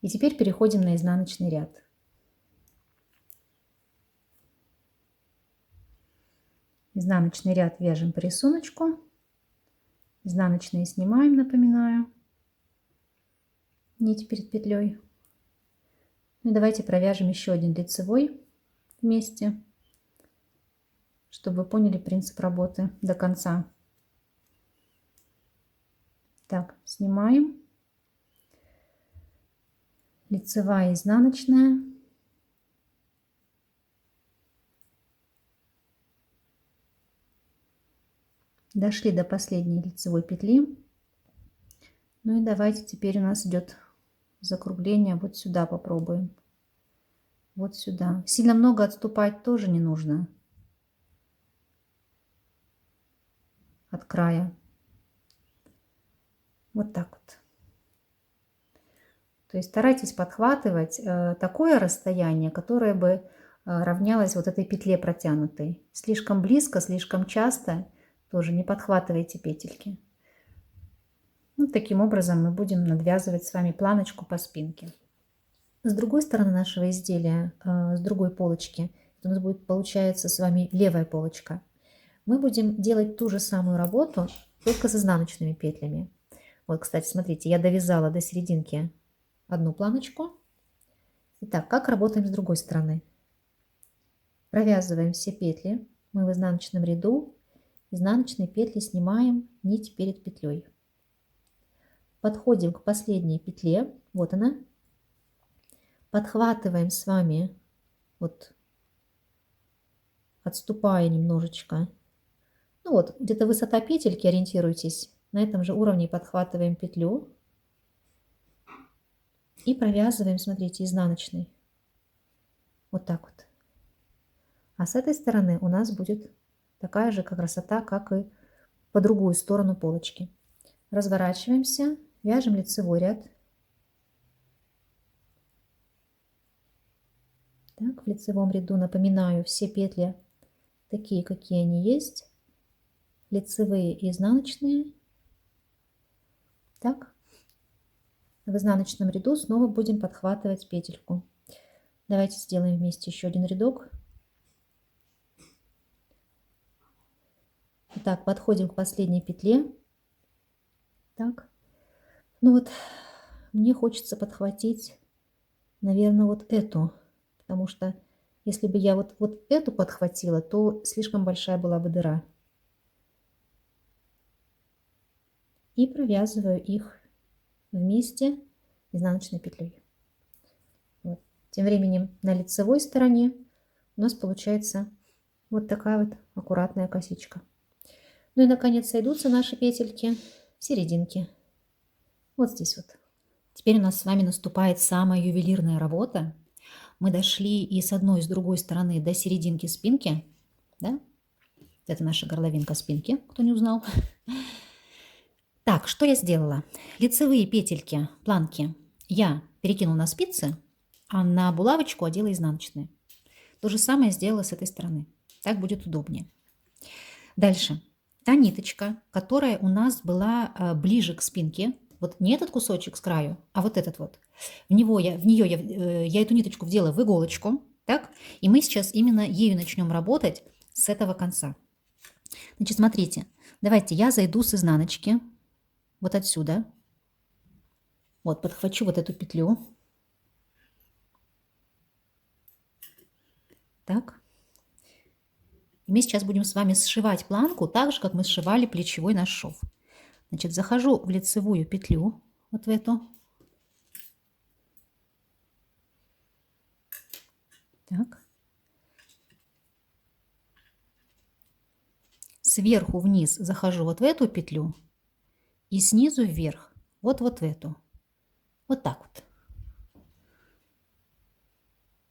И теперь переходим на изнаночный ряд. Изнаночный ряд вяжем по рисунку. Изнаночные снимаем, напоминаю. Нить перед петлей. Ну и давайте провяжем еще один лицевой вместе, чтобы вы поняли принцип работы до конца. Так, снимаем. Лицевая, изнаночная. Дошли до последней лицевой петли. Ну и давайте теперь у нас идет закругление. Вот сюда попробуем. Вот сюда. Сильно много отступать тоже не нужно от края. Вот так вот. То есть старайтесь подхватывать такое расстояние, которое бы равнялось вот этой петле протянутой. Слишком близко, слишком часто тоже не подхватывайте петельки. Вот таким образом мы будем надвязывать с вами планочку по спинке. С другой стороны нашего изделия, с другой полочки, у нас будет, получается, с вами левая полочка. Мы будем делать ту же самую работу, только с изнаночными петлями. Вот, кстати, смотрите, я довязала до серединки одну планочку. Итак, как работаем с другой стороны? Провязываем все петли. Мы в изнаночном ряду. Изнаночные петли снимаем нить перед петлей. Подходим к последней петле. Вот она. Подхватываем с вами, вот, отступая немножечко. Ну вот, где-то высота петельки, ориентируйтесь. На этом же уровне подхватываем петлю. И провязываем, смотрите, изнаночный. Вот так вот. А с этой стороны у нас будет такая же красота, как и по другую сторону полочки. Разворачиваемся, вяжем лицевой ряд. Так, в лицевом ряду, напоминаю, все петли такие, какие они есть. Лицевые и изнаночные. Так, в изнаночном ряду снова будем подхватывать петельку. Давайте сделаем вместе еще один рядок. Итак, подходим к последней петле. Так, ну вот, мне хочется подхватить, наверное, вот эту, потому что если бы я вот эту подхватила, то слишком большая была бы дыра. И провязываю их вместе изнаночной петлей. Вот. Тем временем на лицевой стороне у нас получается вот такая вот аккуратная косичка. Ну и наконец сойдутся наши петельки в серединке. Вот здесь вот. Теперь у нас с вами наступает самая ювелирная работа. Мы дошли и с одной, и с другой стороны до серединки спинки. Да? Это наша горловинка спинки, кто не узнал. Так, что я сделала? Лицевые петельки, планки я перекинула на спицы, а на булавочку одела изнаночные. То же самое сделала с этой стороны. Так будет удобнее. Дальше. Та ниточка, которая у нас была ближе к спинке, вот не этот кусочек с краю, а вот этот вот. В нее я эту ниточку вдела в иголочку, так? И мы сейчас именно ею начнем работать с этого конца. Значит, смотрите, давайте я зайду с изнаночки, вот отсюда. Вот, подхвачу вот эту петлю. Так. И мы сейчас будем с вами сшивать планку так же, как мы сшивали плечевой наш шов. Значит, захожу в лицевую петлю, вот в эту. Так. Сверху вниз захожу вот в эту петлю и снизу вверх вот в эту. Вот так вот.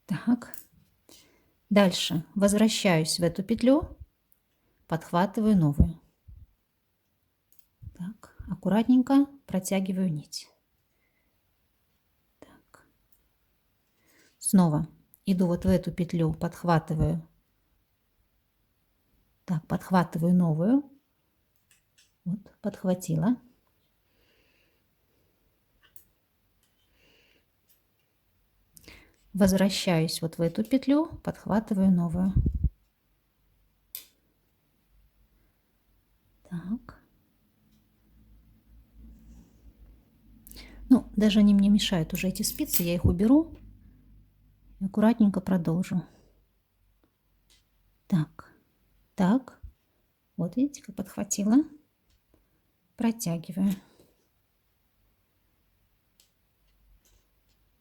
Так. Дальше возвращаюсь в эту петлю, подхватываю новую. Так, аккуратненько протягиваю нить. Так. Снова иду вот в эту петлю, подхватываю. Так, подхватываю новую. Вот, подхватила. Возвращаюсь вот в эту петлю, подхватываю новую. Так. Ну, даже они мне мешают уже эти спицы, я их уберу. И аккуратненько продолжу. Так, так. Вот видите, как подхватила. Протягиваю.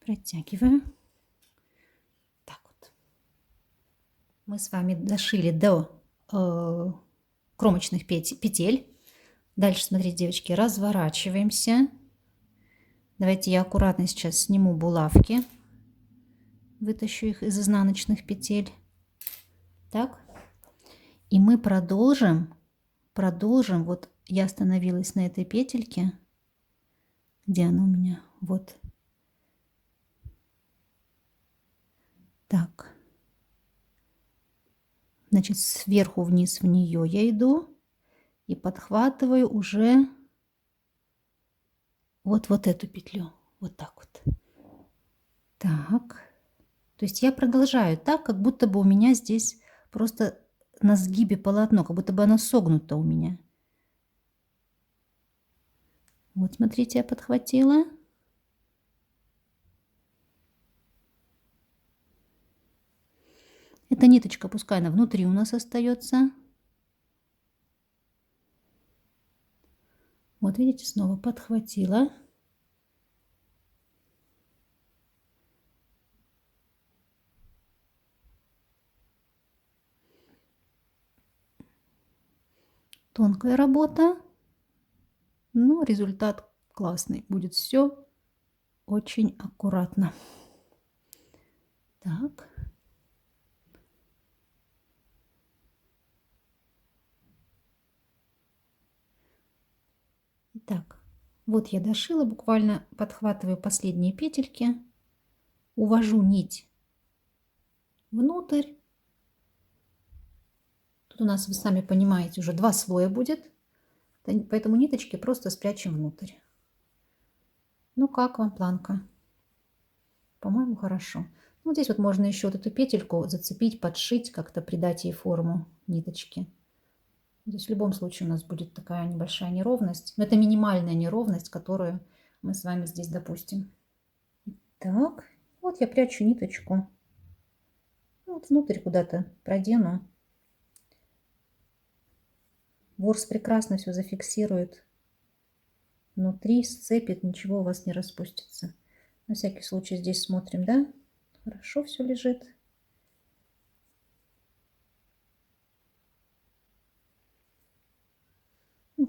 Протягиваю. Так вот. Мы с вами дошили до кромочных петель. Дальше, смотрите, девочки, разворачиваемся. Давайте я аккуратно сейчас сниму булавки. Вытащу их из изнаночных петель. Так. И мы продолжим. Вот я остановилась на этой петельке. Где она у меня? Вот. Так. Значит, сверху вниз в нее я иду и подхватываю уже вот эту петлю. Вот так вот. Так. То есть я продолжаю так, как будто бы у меня здесь просто на сгибе полотно, как будто бы оно согнуто у меня. Вот, смотрите, я подхватила. Эта ниточка, пускай она внутри у нас остается. Вот видите, снова подхватила. Тонкая работа, но результат классный. Будет все очень аккуратно. Так. Так, вот я дошила, буквально подхватываю последние петельки, увожу нить внутрь. Тут у нас, вы сами понимаете, уже 2 слоя будет, поэтому ниточки просто спрячем внутрь. Ну как вам планка? По-моему, хорошо. Ну, здесь вот можно еще вот эту петельку зацепить, подшить, как-то придать ей форму ниточки. Здесь в любом случае у нас будет такая небольшая неровность. Но это минимальная неровность, которую мы с вами здесь допустим. Так, вот я прячу ниточку. Вот внутрь куда-то продену. Ворс прекрасно все зафиксирует. Внутри сцепит, ничего у вас не распустится. На всякий случай здесь смотрим, да? Хорошо все лежит.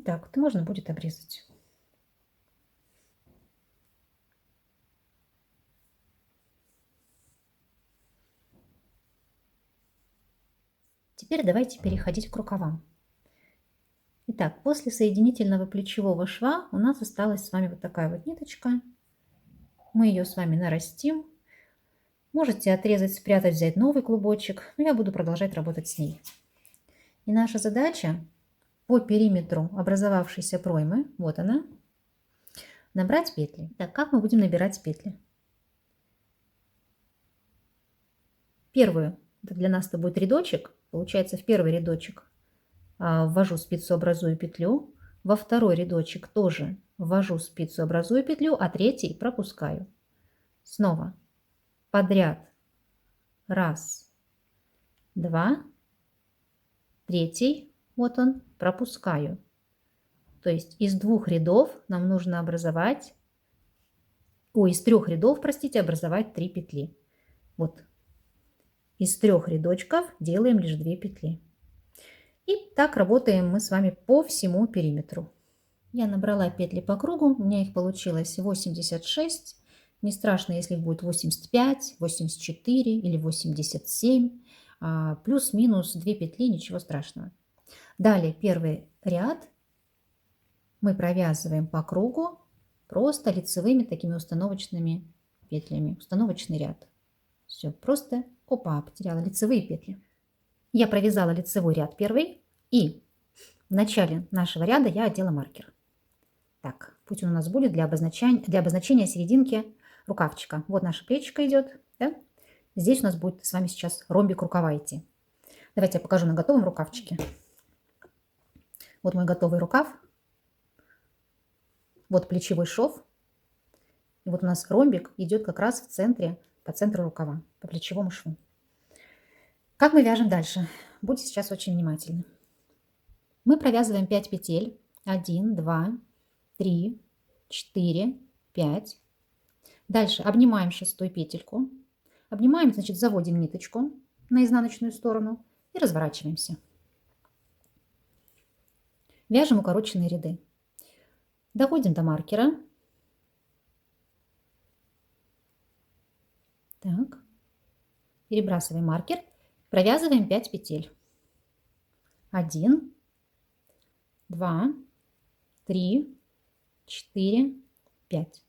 Так вот можно будет обрезать. Теперь давайте переходить к рукавам. Итак, после соединительного плечевого шва у нас осталась с вами вот такая вот ниточка. Мы ее с вами нарастим. Можете отрезать, спрятать, взять новый клубочек, но я буду продолжать работать с ней. И наша задача по периметру образовавшейся проймы, вот она, набрать петли. Так, как мы будем набирать петли? Первую, это для нас это будет рядочек, получается в первый рядочек ввожу спицу, образую петлю, во второй рядочек тоже ввожу спицу, образую петлю, а третий пропускаю. Снова подряд. Раз, два, третий, вот он, пропускаю. То есть из двух рядов нам нужно образовать, из трех рядов, простите, образовать 3 петли. Вот из 3 рядочков делаем лишь 2 петли. И так работаем мы с вами по всему периметру. Я набрала петли по кругу, у меня их получилось 86. Не страшно, если их будет 85, 84 или 87. Плюс-минус 2 петли, ничего страшного. Далее первый ряд мы провязываем по кругу просто лицевыми такими установочными петлями. Установочный ряд. Все, просто, опа, потеряла лицевые петли. Я провязала лицевой ряд первый, и в начале нашего ряда я одела маркер. Так, путь он у нас будет для обозначения серединки рукавчика. Вот наша плечико идет, да? Здесь у нас будет с вами сейчас ромбик рукава идти. Давайте я покажу на готовом рукавчике. Вот мой готовый рукав. Вот плечевой шов. И вот у нас ромбик идет как раз в центре, по центру рукава, по плечевому шву. Как мы вяжем дальше? Будьте сейчас очень внимательны. Мы провязываем 5 петель. 1, 2, 3, 4, 5. Дальше обнимаем шестую петельку. Обнимаем, значит, заводим ниточку на изнаночную сторону и разворачиваемся. Вяжем укороченные ряды. Доходим до маркера. Так. Перебрасываем маркер. Провязываем 5 петель. 1, 2, 3, 4, 5.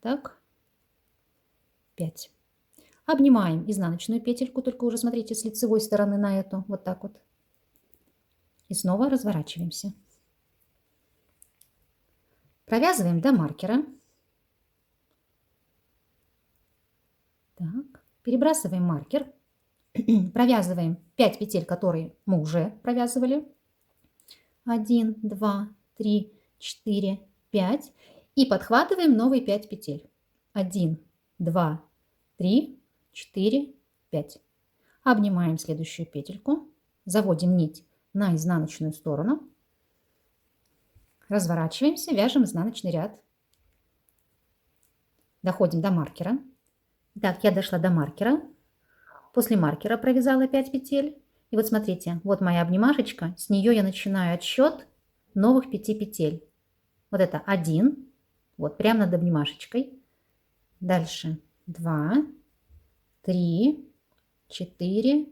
Так. 5. Обнимаем изнаночную петельку, только уже смотрите с лицевой стороны на эту, вот так вот. И снова разворачиваемся. Провязываем до маркера. Так, перебрасываем маркер. Провязываем 5 петель, которые мы уже провязывали. 1, 2, 3, 4, 5. И подхватываем новые 5 петель. 1, 2, 3, 4, 5. Обнимаем следующую петельку. Заводим нить на изнаночную сторону. Разворачиваемся, вяжем изнаночный ряд. Доходим до маркера. Так, я дошла до маркера. После маркера провязала 5 петель. И вот смотрите, вот моя обнимашечка. С нее я начинаю отсчет новых 5 петель. Вот это 1. Вот прямо над обнимашечкой. Дальше 2, 3, 4,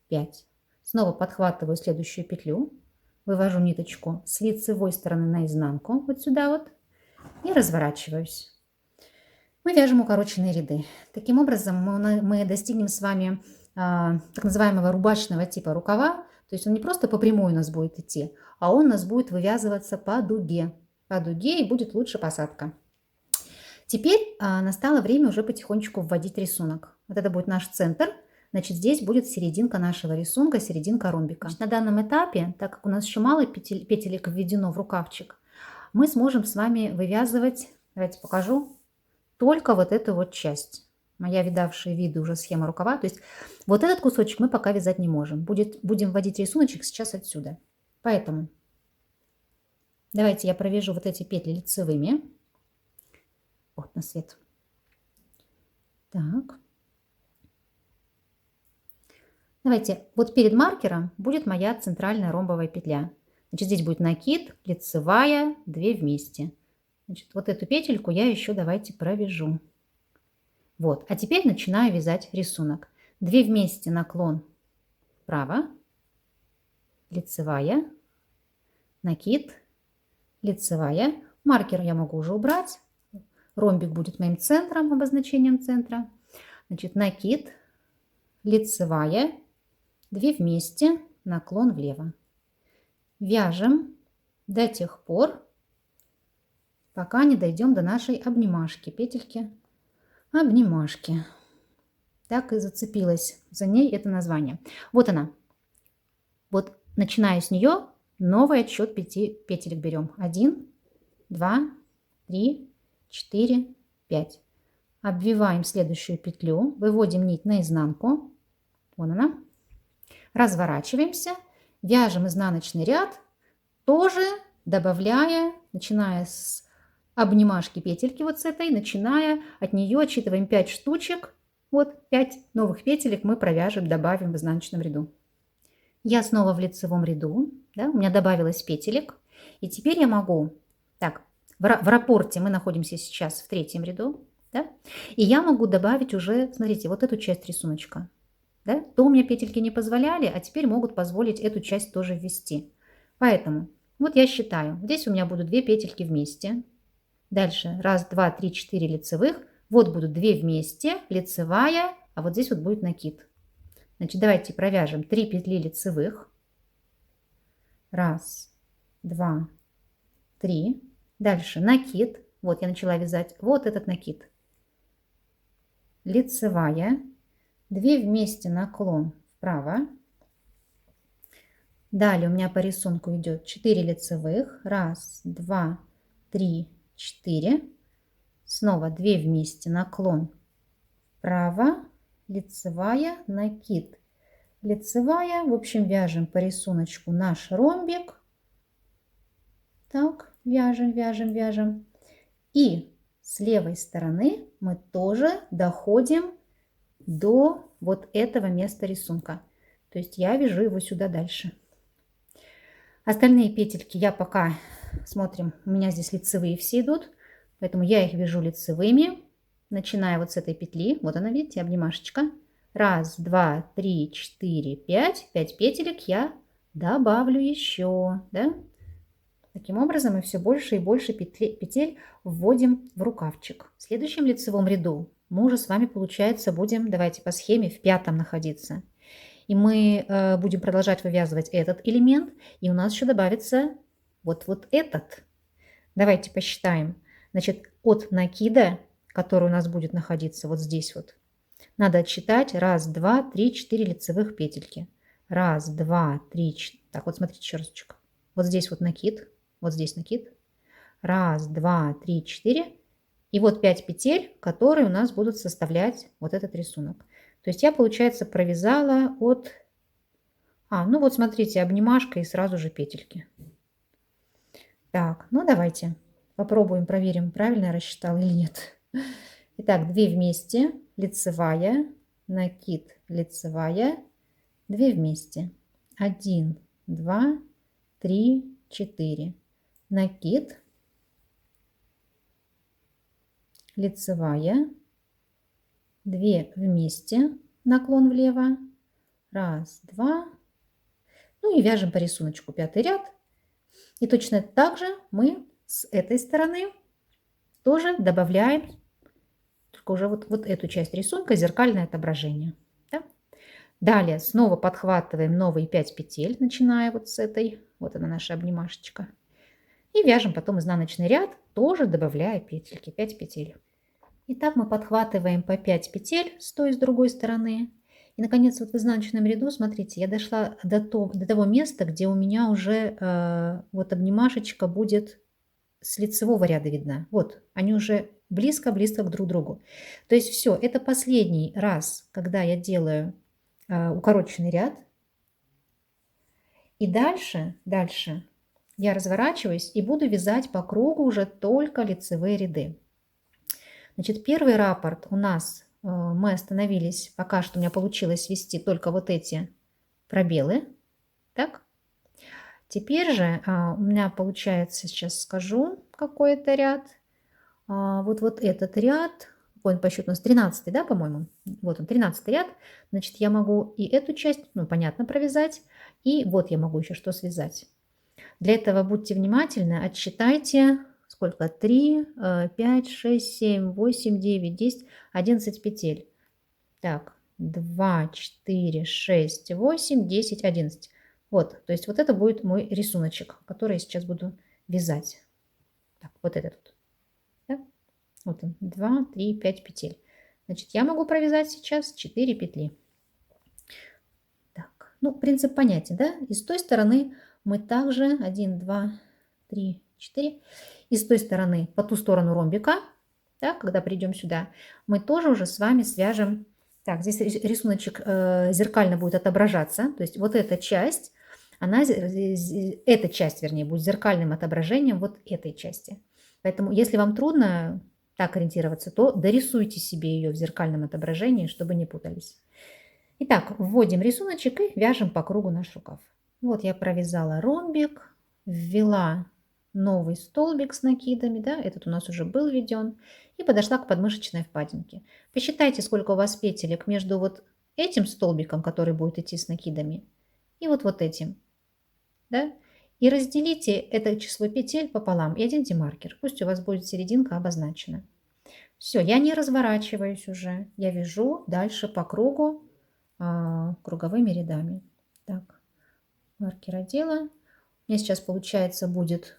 5. Снова подхватываю следующую петлю. вывожу ниточку с лицевой стороны наизнанку, вот сюда вот, и разворачиваюсь. Мы вяжем укороченные ряды. Таким образом мы достигнем с вами так называемого рубашечного типа рукава. То есть он не просто по прямой у нас будет идти, а он у нас будет вывязываться по дуге. По дуге, и будет лучше посадка. Теперь настало время уже потихонечку вводить рисунок. Вот это будет наш центр. Значит, здесь будет серединка нашего рисунка, серединка ромбика. Значит, на данном этапе, так как у нас еще мало петелек введено в рукавчик, мы сможем с вами вывязывать, давайте покажу, только вот эту вот часть. Моя видавшая виды уже схема рукава. То есть вот этот кусочек мы пока вязать не можем. Будем вводить рисуночек сейчас отсюда. Поэтому давайте я провяжу вот эти петли лицевыми. Вот на свет. Так. Давайте, вот перед маркером будет моя центральная ромбовая петля. Значит, здесь будет накид, лицевая, 2 вместе. Значит, вот эту петельку я еще давайте провяжу. Вот, а теперь начинаю вязать рисунок. 2 вместе, наклон вправо, лицевая, накид, лицевая. Маркер я могу уже убрать. Ромбик будет моим центром, обозначением центра. Значит, накид, лицевая, 2 вместе, наклон влево. Вяжем до тех пор, пока не дойдем до нашей обнимашки, петельки обнимашки. Так и зацепилась за ней это название. Вот она. Вот начиная с нее новый отсчет 5 петелек берем. 1, 2, 3, 4, 5. Обвиваем следующую петлю, выводим нить наизнанку. Вон она. Разворачиваемся, вяжем изнаночный ряд, тоже добавляя, начиная с обнимашки петельки вот с этой, начиная от нее отсчитываем 5 штучек. Вот 5 новых петелек мы провяжем, добавим в изнаночном ряду. Я снова в лицевом ряду, да, у меня добавилось петелек. И теперь я могу, так, в раппорте мы находимся сейчас в 3-м ряду, да, и я могу добавить уже, смотрите, вот эту часть рисуночка. Да? То у меня петельки не позволяли, а теперь могут позволить эту часть тоже ввести. Поэтому вот я считаю, здесь у меня будут 2 петельки вместе. Дальше 1, 2, 3, 4 лицевых. Вот будут 2 вместе, лицевая, а вот здесь вот будет накид. Значит, давайте провяжем 3 петли лицевых. 1, 2, 3. Дальше накид. Вот я начала вязать вот этот накид. Лицевая. 2 вместе, наклон вправо. Далее у меня по рисунку идет 4 лицевых. 1, 2, 3, 4. Снова 2 вместе, наклон вправо, лицевая, накид. Лицевая, в общем, вяжем по рисунку наш ромбик. Так, вяжем, вяжем, вяжем. И с левой стороны мы тоже доходим до вот этого места рисунка. То есть я вяжу его сюда дальше. Остальные петельки я пока, смотрим, у меня здесь лицевые все идут, поэтому я их вяжу лицевыми, начиная вот с этой петли. Вот она, видите, обнимашечка. 1, 2, 3, 4, 5. 5 петелек я добавлю еще, да? Таким образом мы все больше и больше петель вводим в рукавчик. В следующем лицевом ряду мы уже с вами, получается, будем, давайте по схеме, в 5-м находиться. И мы будем продолжать вывязывать этот элемент, и у нас еще добавится вот этот. Давайте посчитаем. Значит, от накида, который у нас будет находиться вот здесь вот, надо отсчитать 1, 2, 3, 4 лицевых петельки. 1, 2, 3, 4. Так, вот смотрите еще разочек. Вот здесь вот накид, вот здесь накид. 1, 2, 3, 4. И вот 5 петель, которые у нас будут составлять вот этот рисунок. То есть я, получается, провязала от... ну вот смотрите, обнимашка и сразу же петельки. Так, ну давайте попробуем, проверим, правильно я рассчитала или нет. Итак, 2 вместе, лицевая, накид, лицевая, 2 вместе. 1, 2, 3, 4. Накид, лицевая, 2 вместе, наклон влево, 1, 2. Ну и вяжем по рисунку 5 ряд. И точно так же мы с этой стороны тоже добавляем только уже вот эту часть рисунка, зеркальное отображение. Да? Далее снова подхватываем новые 5 петель, начиная вот с этой. Вот она наша обнимашечка. И вяжем потом изнаночный ряд, тоже добавляя петельки, 5 петель. Итак, мы подхватываем по 5 петель с той и с другой стороны. И, наконец, вот в изнаночном ряду, смотрите, я дошла до того места, где у меня уже вот обнимашечка будет с лицевого ряда видна. Вот, они уже близко-близко к друг другу. То есть все, это последний раз, когда я делаю укороченный ряд. И дальше я разворачиваюсь и буду вязать по кругу уже только лицевые ряды. Значит, первый раппорт у нас, мы остановились, пока что у меня получилось ввести только вот эти пробелы. Так. Теперь же у меня получается, сейчас скажу, какой это ряд. Вот этот ряд, он по счету у нас 13, да, по-моему? Вот он, 13 ряд. Значит, я могу и эту часть, ну, понятно, провязать. И вот я могу еще что связать. Для этого будьте внимательны, отсчитайте, сколько? 3, 5, 6, 7, 8, 9, 10, 11 петель. Так, 2, 4, 6, 8, 10, 11. Вот, то есть вот это будет мой рисуночек, который я сейчас буду вязать. Так, вот этот вот. Да? Вот он, 2, 3, 5 петель. Значит, я могу провязать сейчас 4 петли. Так, ну, принцип понятен, да? И с той стороны мы также 1, 2, 3, 4. И с той стороны, по ту сторону ромбика, да, когда придем сюда, мы тоже уже с вами свяжем. Так, здесь рисуночек зеркально будет отображаться. То есть вот эта часть, эта часть, вернее, будет зеркальным отображением вот этой части. Поэтому, если вам трудно так ориентироваться, то дорисуйте себе ее в зеркальном отображении, чтобы не путались. Итак, вводим рисуночек и вяжем по кругу наш рукав. Вот я провязала ромбик, ввела новый столбик с накидами, да, этот у нас уже был введен, и подошла к подмышечной впадинке. Посчитайте, сколько у вас петелек между вот этим столбиком, который будет идти с накидами, и вот этим, да, и разделите это число петель пополам и оденьте маркер. Пусть у вас будет серединка обозначена. Все, я не разворачиваюсь уже, я вяжу дальше по кругу круговыми рядами. Так, маркер одела. У меня сейчас получается будет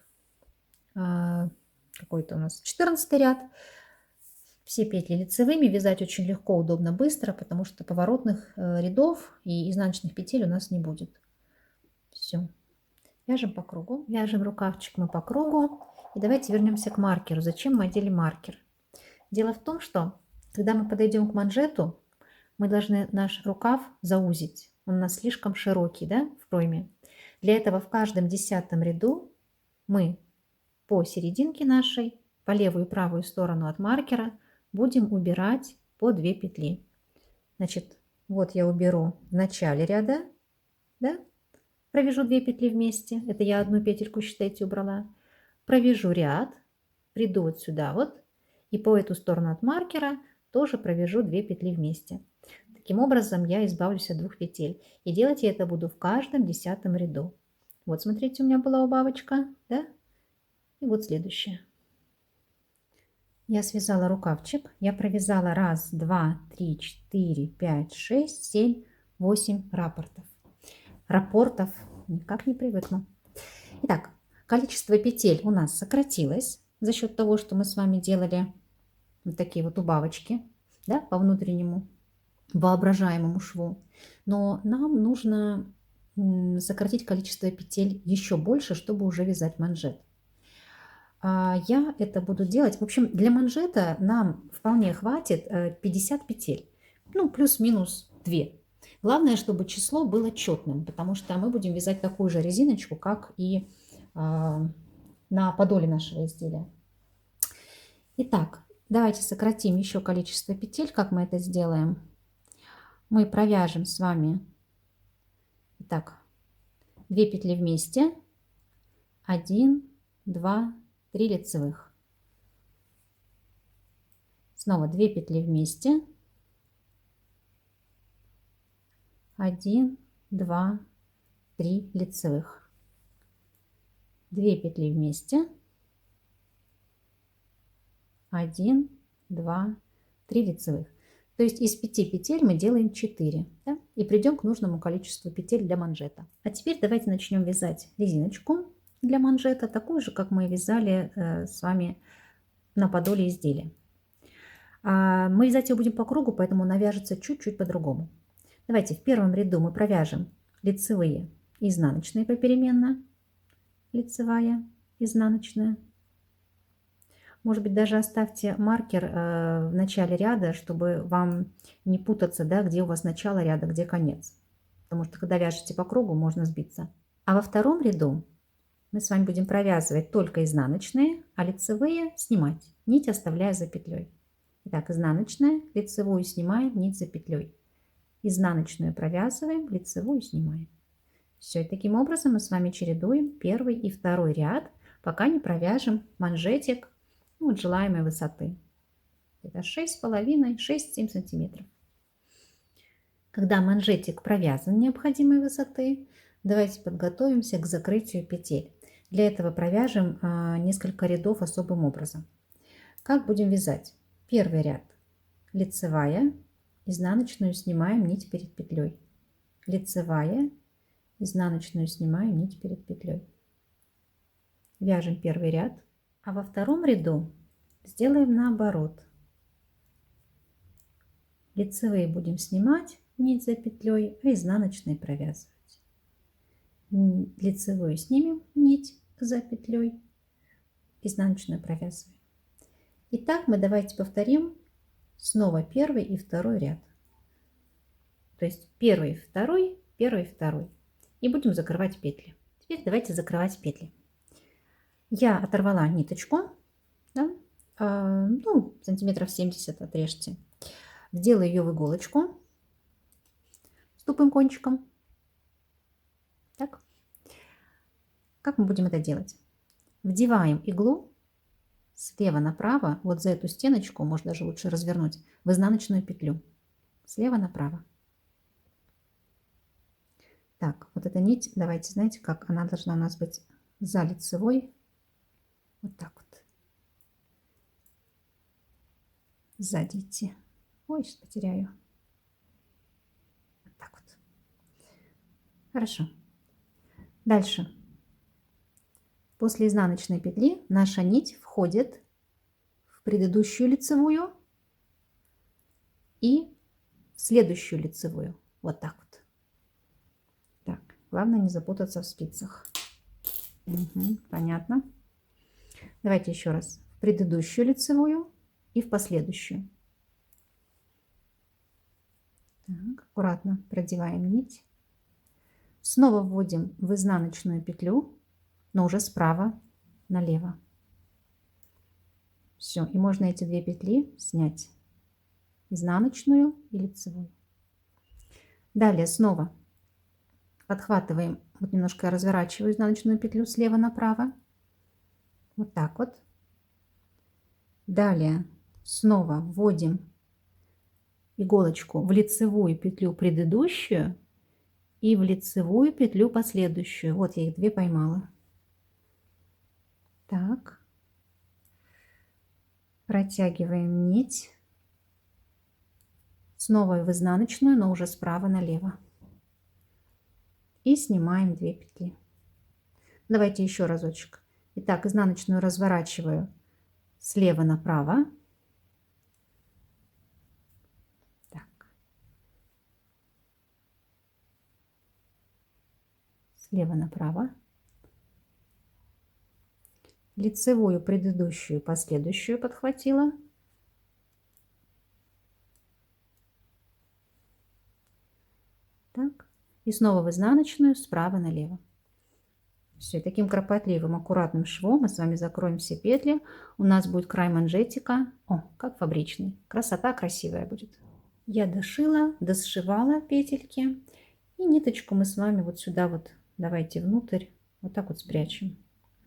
какой-то у нас 14 ряд. Все петли лицевыми, вязать очень легко, удобно, быстро, потому что поворотных рядов и изнаночных петель у нас не будет. Все. Вяжем по кругу. Вяжем рукавчик мы по кругу. И давайте вернемся к маркеру. Зачем мы одели маркер? Дело в том, что когда мы подойдем к манжету, мы должны наш рукав заузить. Он у нас слишком широкий, да, в пройме. Для этого в каждом 10-м ряду мы по серединке нашей, по левую и правую сторону от маркера, будем убирать по 2 петли. Значит, вот я уберу в начале ряда, да, провяжу 2 петли вместе. Это я одну петельку, считайте, убрала. Провяжу ряд, приду вот сюда вот, и по эту сторону от маркера тоже провяжу 2 петли вместе. Таким образом я избавлюсь от 2 петель. И делать я это буду в каждом 10-м ряду. Вот смотрите, у меня была убавочка, да? И вот следующая. Я связала рукавчик. Я провязала 1, 2, 3, 4, 5, 6, 7, 8 рапортов. Никак не привыкну. Итак, количество петель у нас сократилось за счет того, что мы с вами делали вот такие вот убавочки, да, по внутреннему воображаемому шву. Но нам нужно сократить количество петель еще больше, чтобы уже вязать манжет. Я это буду делать. В общем, для манжета нам вполне хватит 50 петель. Ну, плюс-минус 2. Главное, чтобы число было четным, потому что мы будем вязать такую же резиночку, как и на подоле нашего изделия. Итак, давайте сократим еще количество петель. Как мы это сделаем? Мы провяжем с вами, итак, 2 петли вместе, 1, 2, 3 лицевых. Снова 2 петли вместе, 1, 2, 3 лицевых. 2 петли вместе. 1, 2, 3 лицевых. То есть из 5 петель мы делаем 4, да? И придем к нужному количеству петель для манжета. А теперь давайте начнем вязать резиночку для манжета, такую же, как мы вязали с вами на подоле изделия. Мы вязать ее будем по кругу, поэтому она вяжется чуть-чуть по-другому. Давайте в первом ряду мы провяжем лицевые и изнаночные попеременно. Лицевая, изнаночная. Может быть, даже оставьте маркер в начале ряда, чтобы вам не путаться, да, где у вас начало ряда, где конец. Потому что когда вяжете по кругу, можно сбиться. А во втором ряду мы с вами будем провязывать только изнаночные, а лицевые снимать, нить оставляя за петлей. Итак, изнаночная, лицевую снимаем, нить за петлей. Изнаночную провязываем, лицевую снимаем. Все, и таким образом мы с вами чередуем первый и второй ряд, пока не провяжем манжетик вот желаемой высоты. Это 6,5-6-7 сантиметров. Когда манжетик провязан необходимой высоты, давайте подготовимся к закрытию петель. Для этого провяжем несколько рядов особым образом. Как будем вязать? Первый ряд лицевая, изнаночную снимаем нить перед петлей. Лицевая, изнаночную снимаем нить перед петлей. Вяжем первый ряд, а во втором ряду сделаем наоборот. Лицевые будем снимать нить за петлей, а изнаночные провязывать. Лицевую снимем нить за петлей, изнаночную провязываем. Итак, мы давайте повторим снова первый и второй ряд. То есть первый, второй, первый, второй. И будем закрывать петли. Теперь давайте закрывать петли. Я оторвала ниточку, да, ну, сантиметров 70 отрежьте. Сделаю ее в иголочку с тупым кончиком. Так. Как мы будем это делать? Вдеваем иглу слева направо, вот за эту стеночку, можно даже лучше развернуть, в изнаночную петлю. Слева направо. Так, вот эта нить, давайте, знаете, как она должна у нас быть за лицевой. Вот так вот. Сзади идти. Ой, сейчас потеряю. Вот так вот. Хорошо. Дальше. После изнаночной петли наша нить входит в предыдущую лицевую и в следующую лицевую. Вот так вот. Так, главное не запутаться в спицах. Угу, понятно. Давайте еще раз. В предыдущую лицевую и в последующую. Так, аккуратно продеваем нить. Снова вводим в изнаночную петлю, но уже справа налево. Все, и можно эти две петли снять. Изнаночную и лицевую. Далее снова подхватываем, вот немножко я разворачиваю изнаночную петлю слева направо. Вот так вот. Далее снова вводим иголочку в лицевую петлю предыдущую и в лицевую петлю последующую. Вот я их две поймала. Так. Протягиваем нить. Снова в изнаночную, но уже справа налево. И снимаем 2 петли. Давайте еще разочек. Итак, изнаночную разворачиваю слева направо. Так. Слева направо. Лицевую предыдущую, последующую подхватила. Так. И снова в изнаночную справа налево. Все, таким кропотливым, аккуратным швом мы с вами закроем все петли. У нас будет край манжетика. О, как фабричный. Красота красивая будет. Я дошила, досшивала петельки. И ниточку мы с вами вот сюда вот давайте внутрь. Вот так вот спрячем.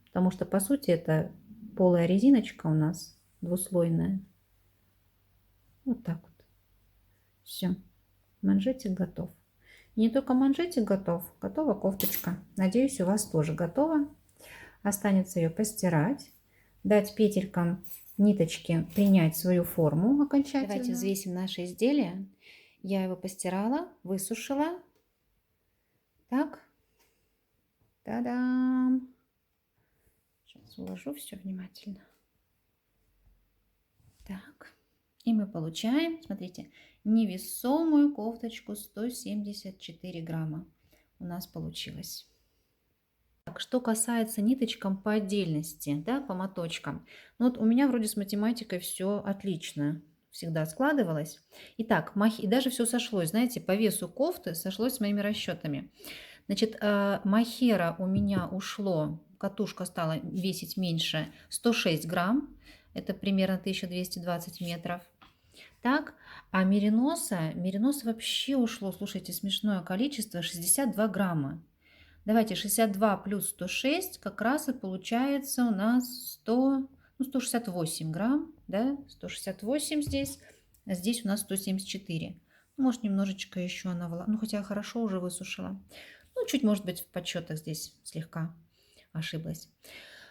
Потому что, по сути, это полая резиночка у нас двуслойная. Вот так вот. Все. Манжетик готов. И не только манжетик готов, готова кофточка. Надеюсь, у вас тоже готова. Останется ее постирать, дать петелькам ниточки принять свою форму окончательно. Давайте взвесим наше изделие. Я его постирала, высушила. Так. Та-дам! Сейчас уложу все внимательно. Так. И мы получаем, смотрите, невесомую кофточку 174 грамма у нас получилось. Так, что касается ниточкам по отдельности, да, по моточкам. Ну, вот у меня вроде с математикой все отлично всегда складывалось. Итак, и даже все сошлось, знаете, по весу кофты сошлось с моими расчетами. Значит, мохера у меня ушло, катушка стала весить меньше 106 грамм, это примерно 1220 метров. Так, а мериноса вообще ушло, слушайте, смешное количество, 62 грамма. Давайте 62 плюс 106, как раз и получается у нас 168 грамм, да, 168 здесь, а здесь у нас 174. Может, немножечко еще она, ну, хотя хорошо уже высушила. Ну, чуть, может быть, в подсчетах здесь слегка ошиблась.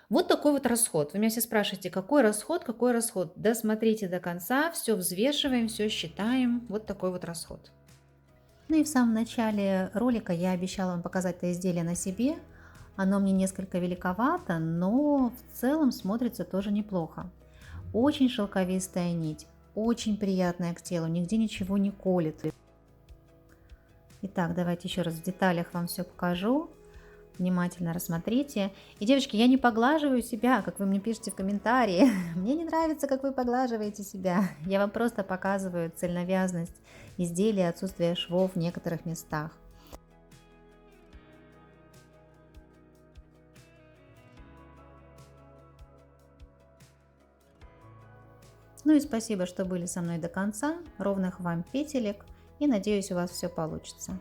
Вот такой вот расход. Вы меня все спрашиваете, какой расход, какой расход? Досмотрите до конца, все взвешиваем, все считаем. Вот такой вот расход. Ну и в самом начале ролика я обещала вам показать это изделие на себе. Оно мне несколько великовато, но в целом смотрится тоже неплохо. Очень шелковистая нить, очень приятная к телу, нигде ничего не колет. Итак, давайте еще раз в деталях вам все покажу. Внимательно рассмотрите. И, девочки, я не поглаживаю себя, как вы мне пишете в комментарии. Мне не нравится, как вы поглаживаете себя. Я вам просто показываю цельновязность изделия, отсутствие швов в некоторых местах. Ну и спасибо, что были со мной до конца. Ровных вам петелек. И надеюсь, у вас все получится.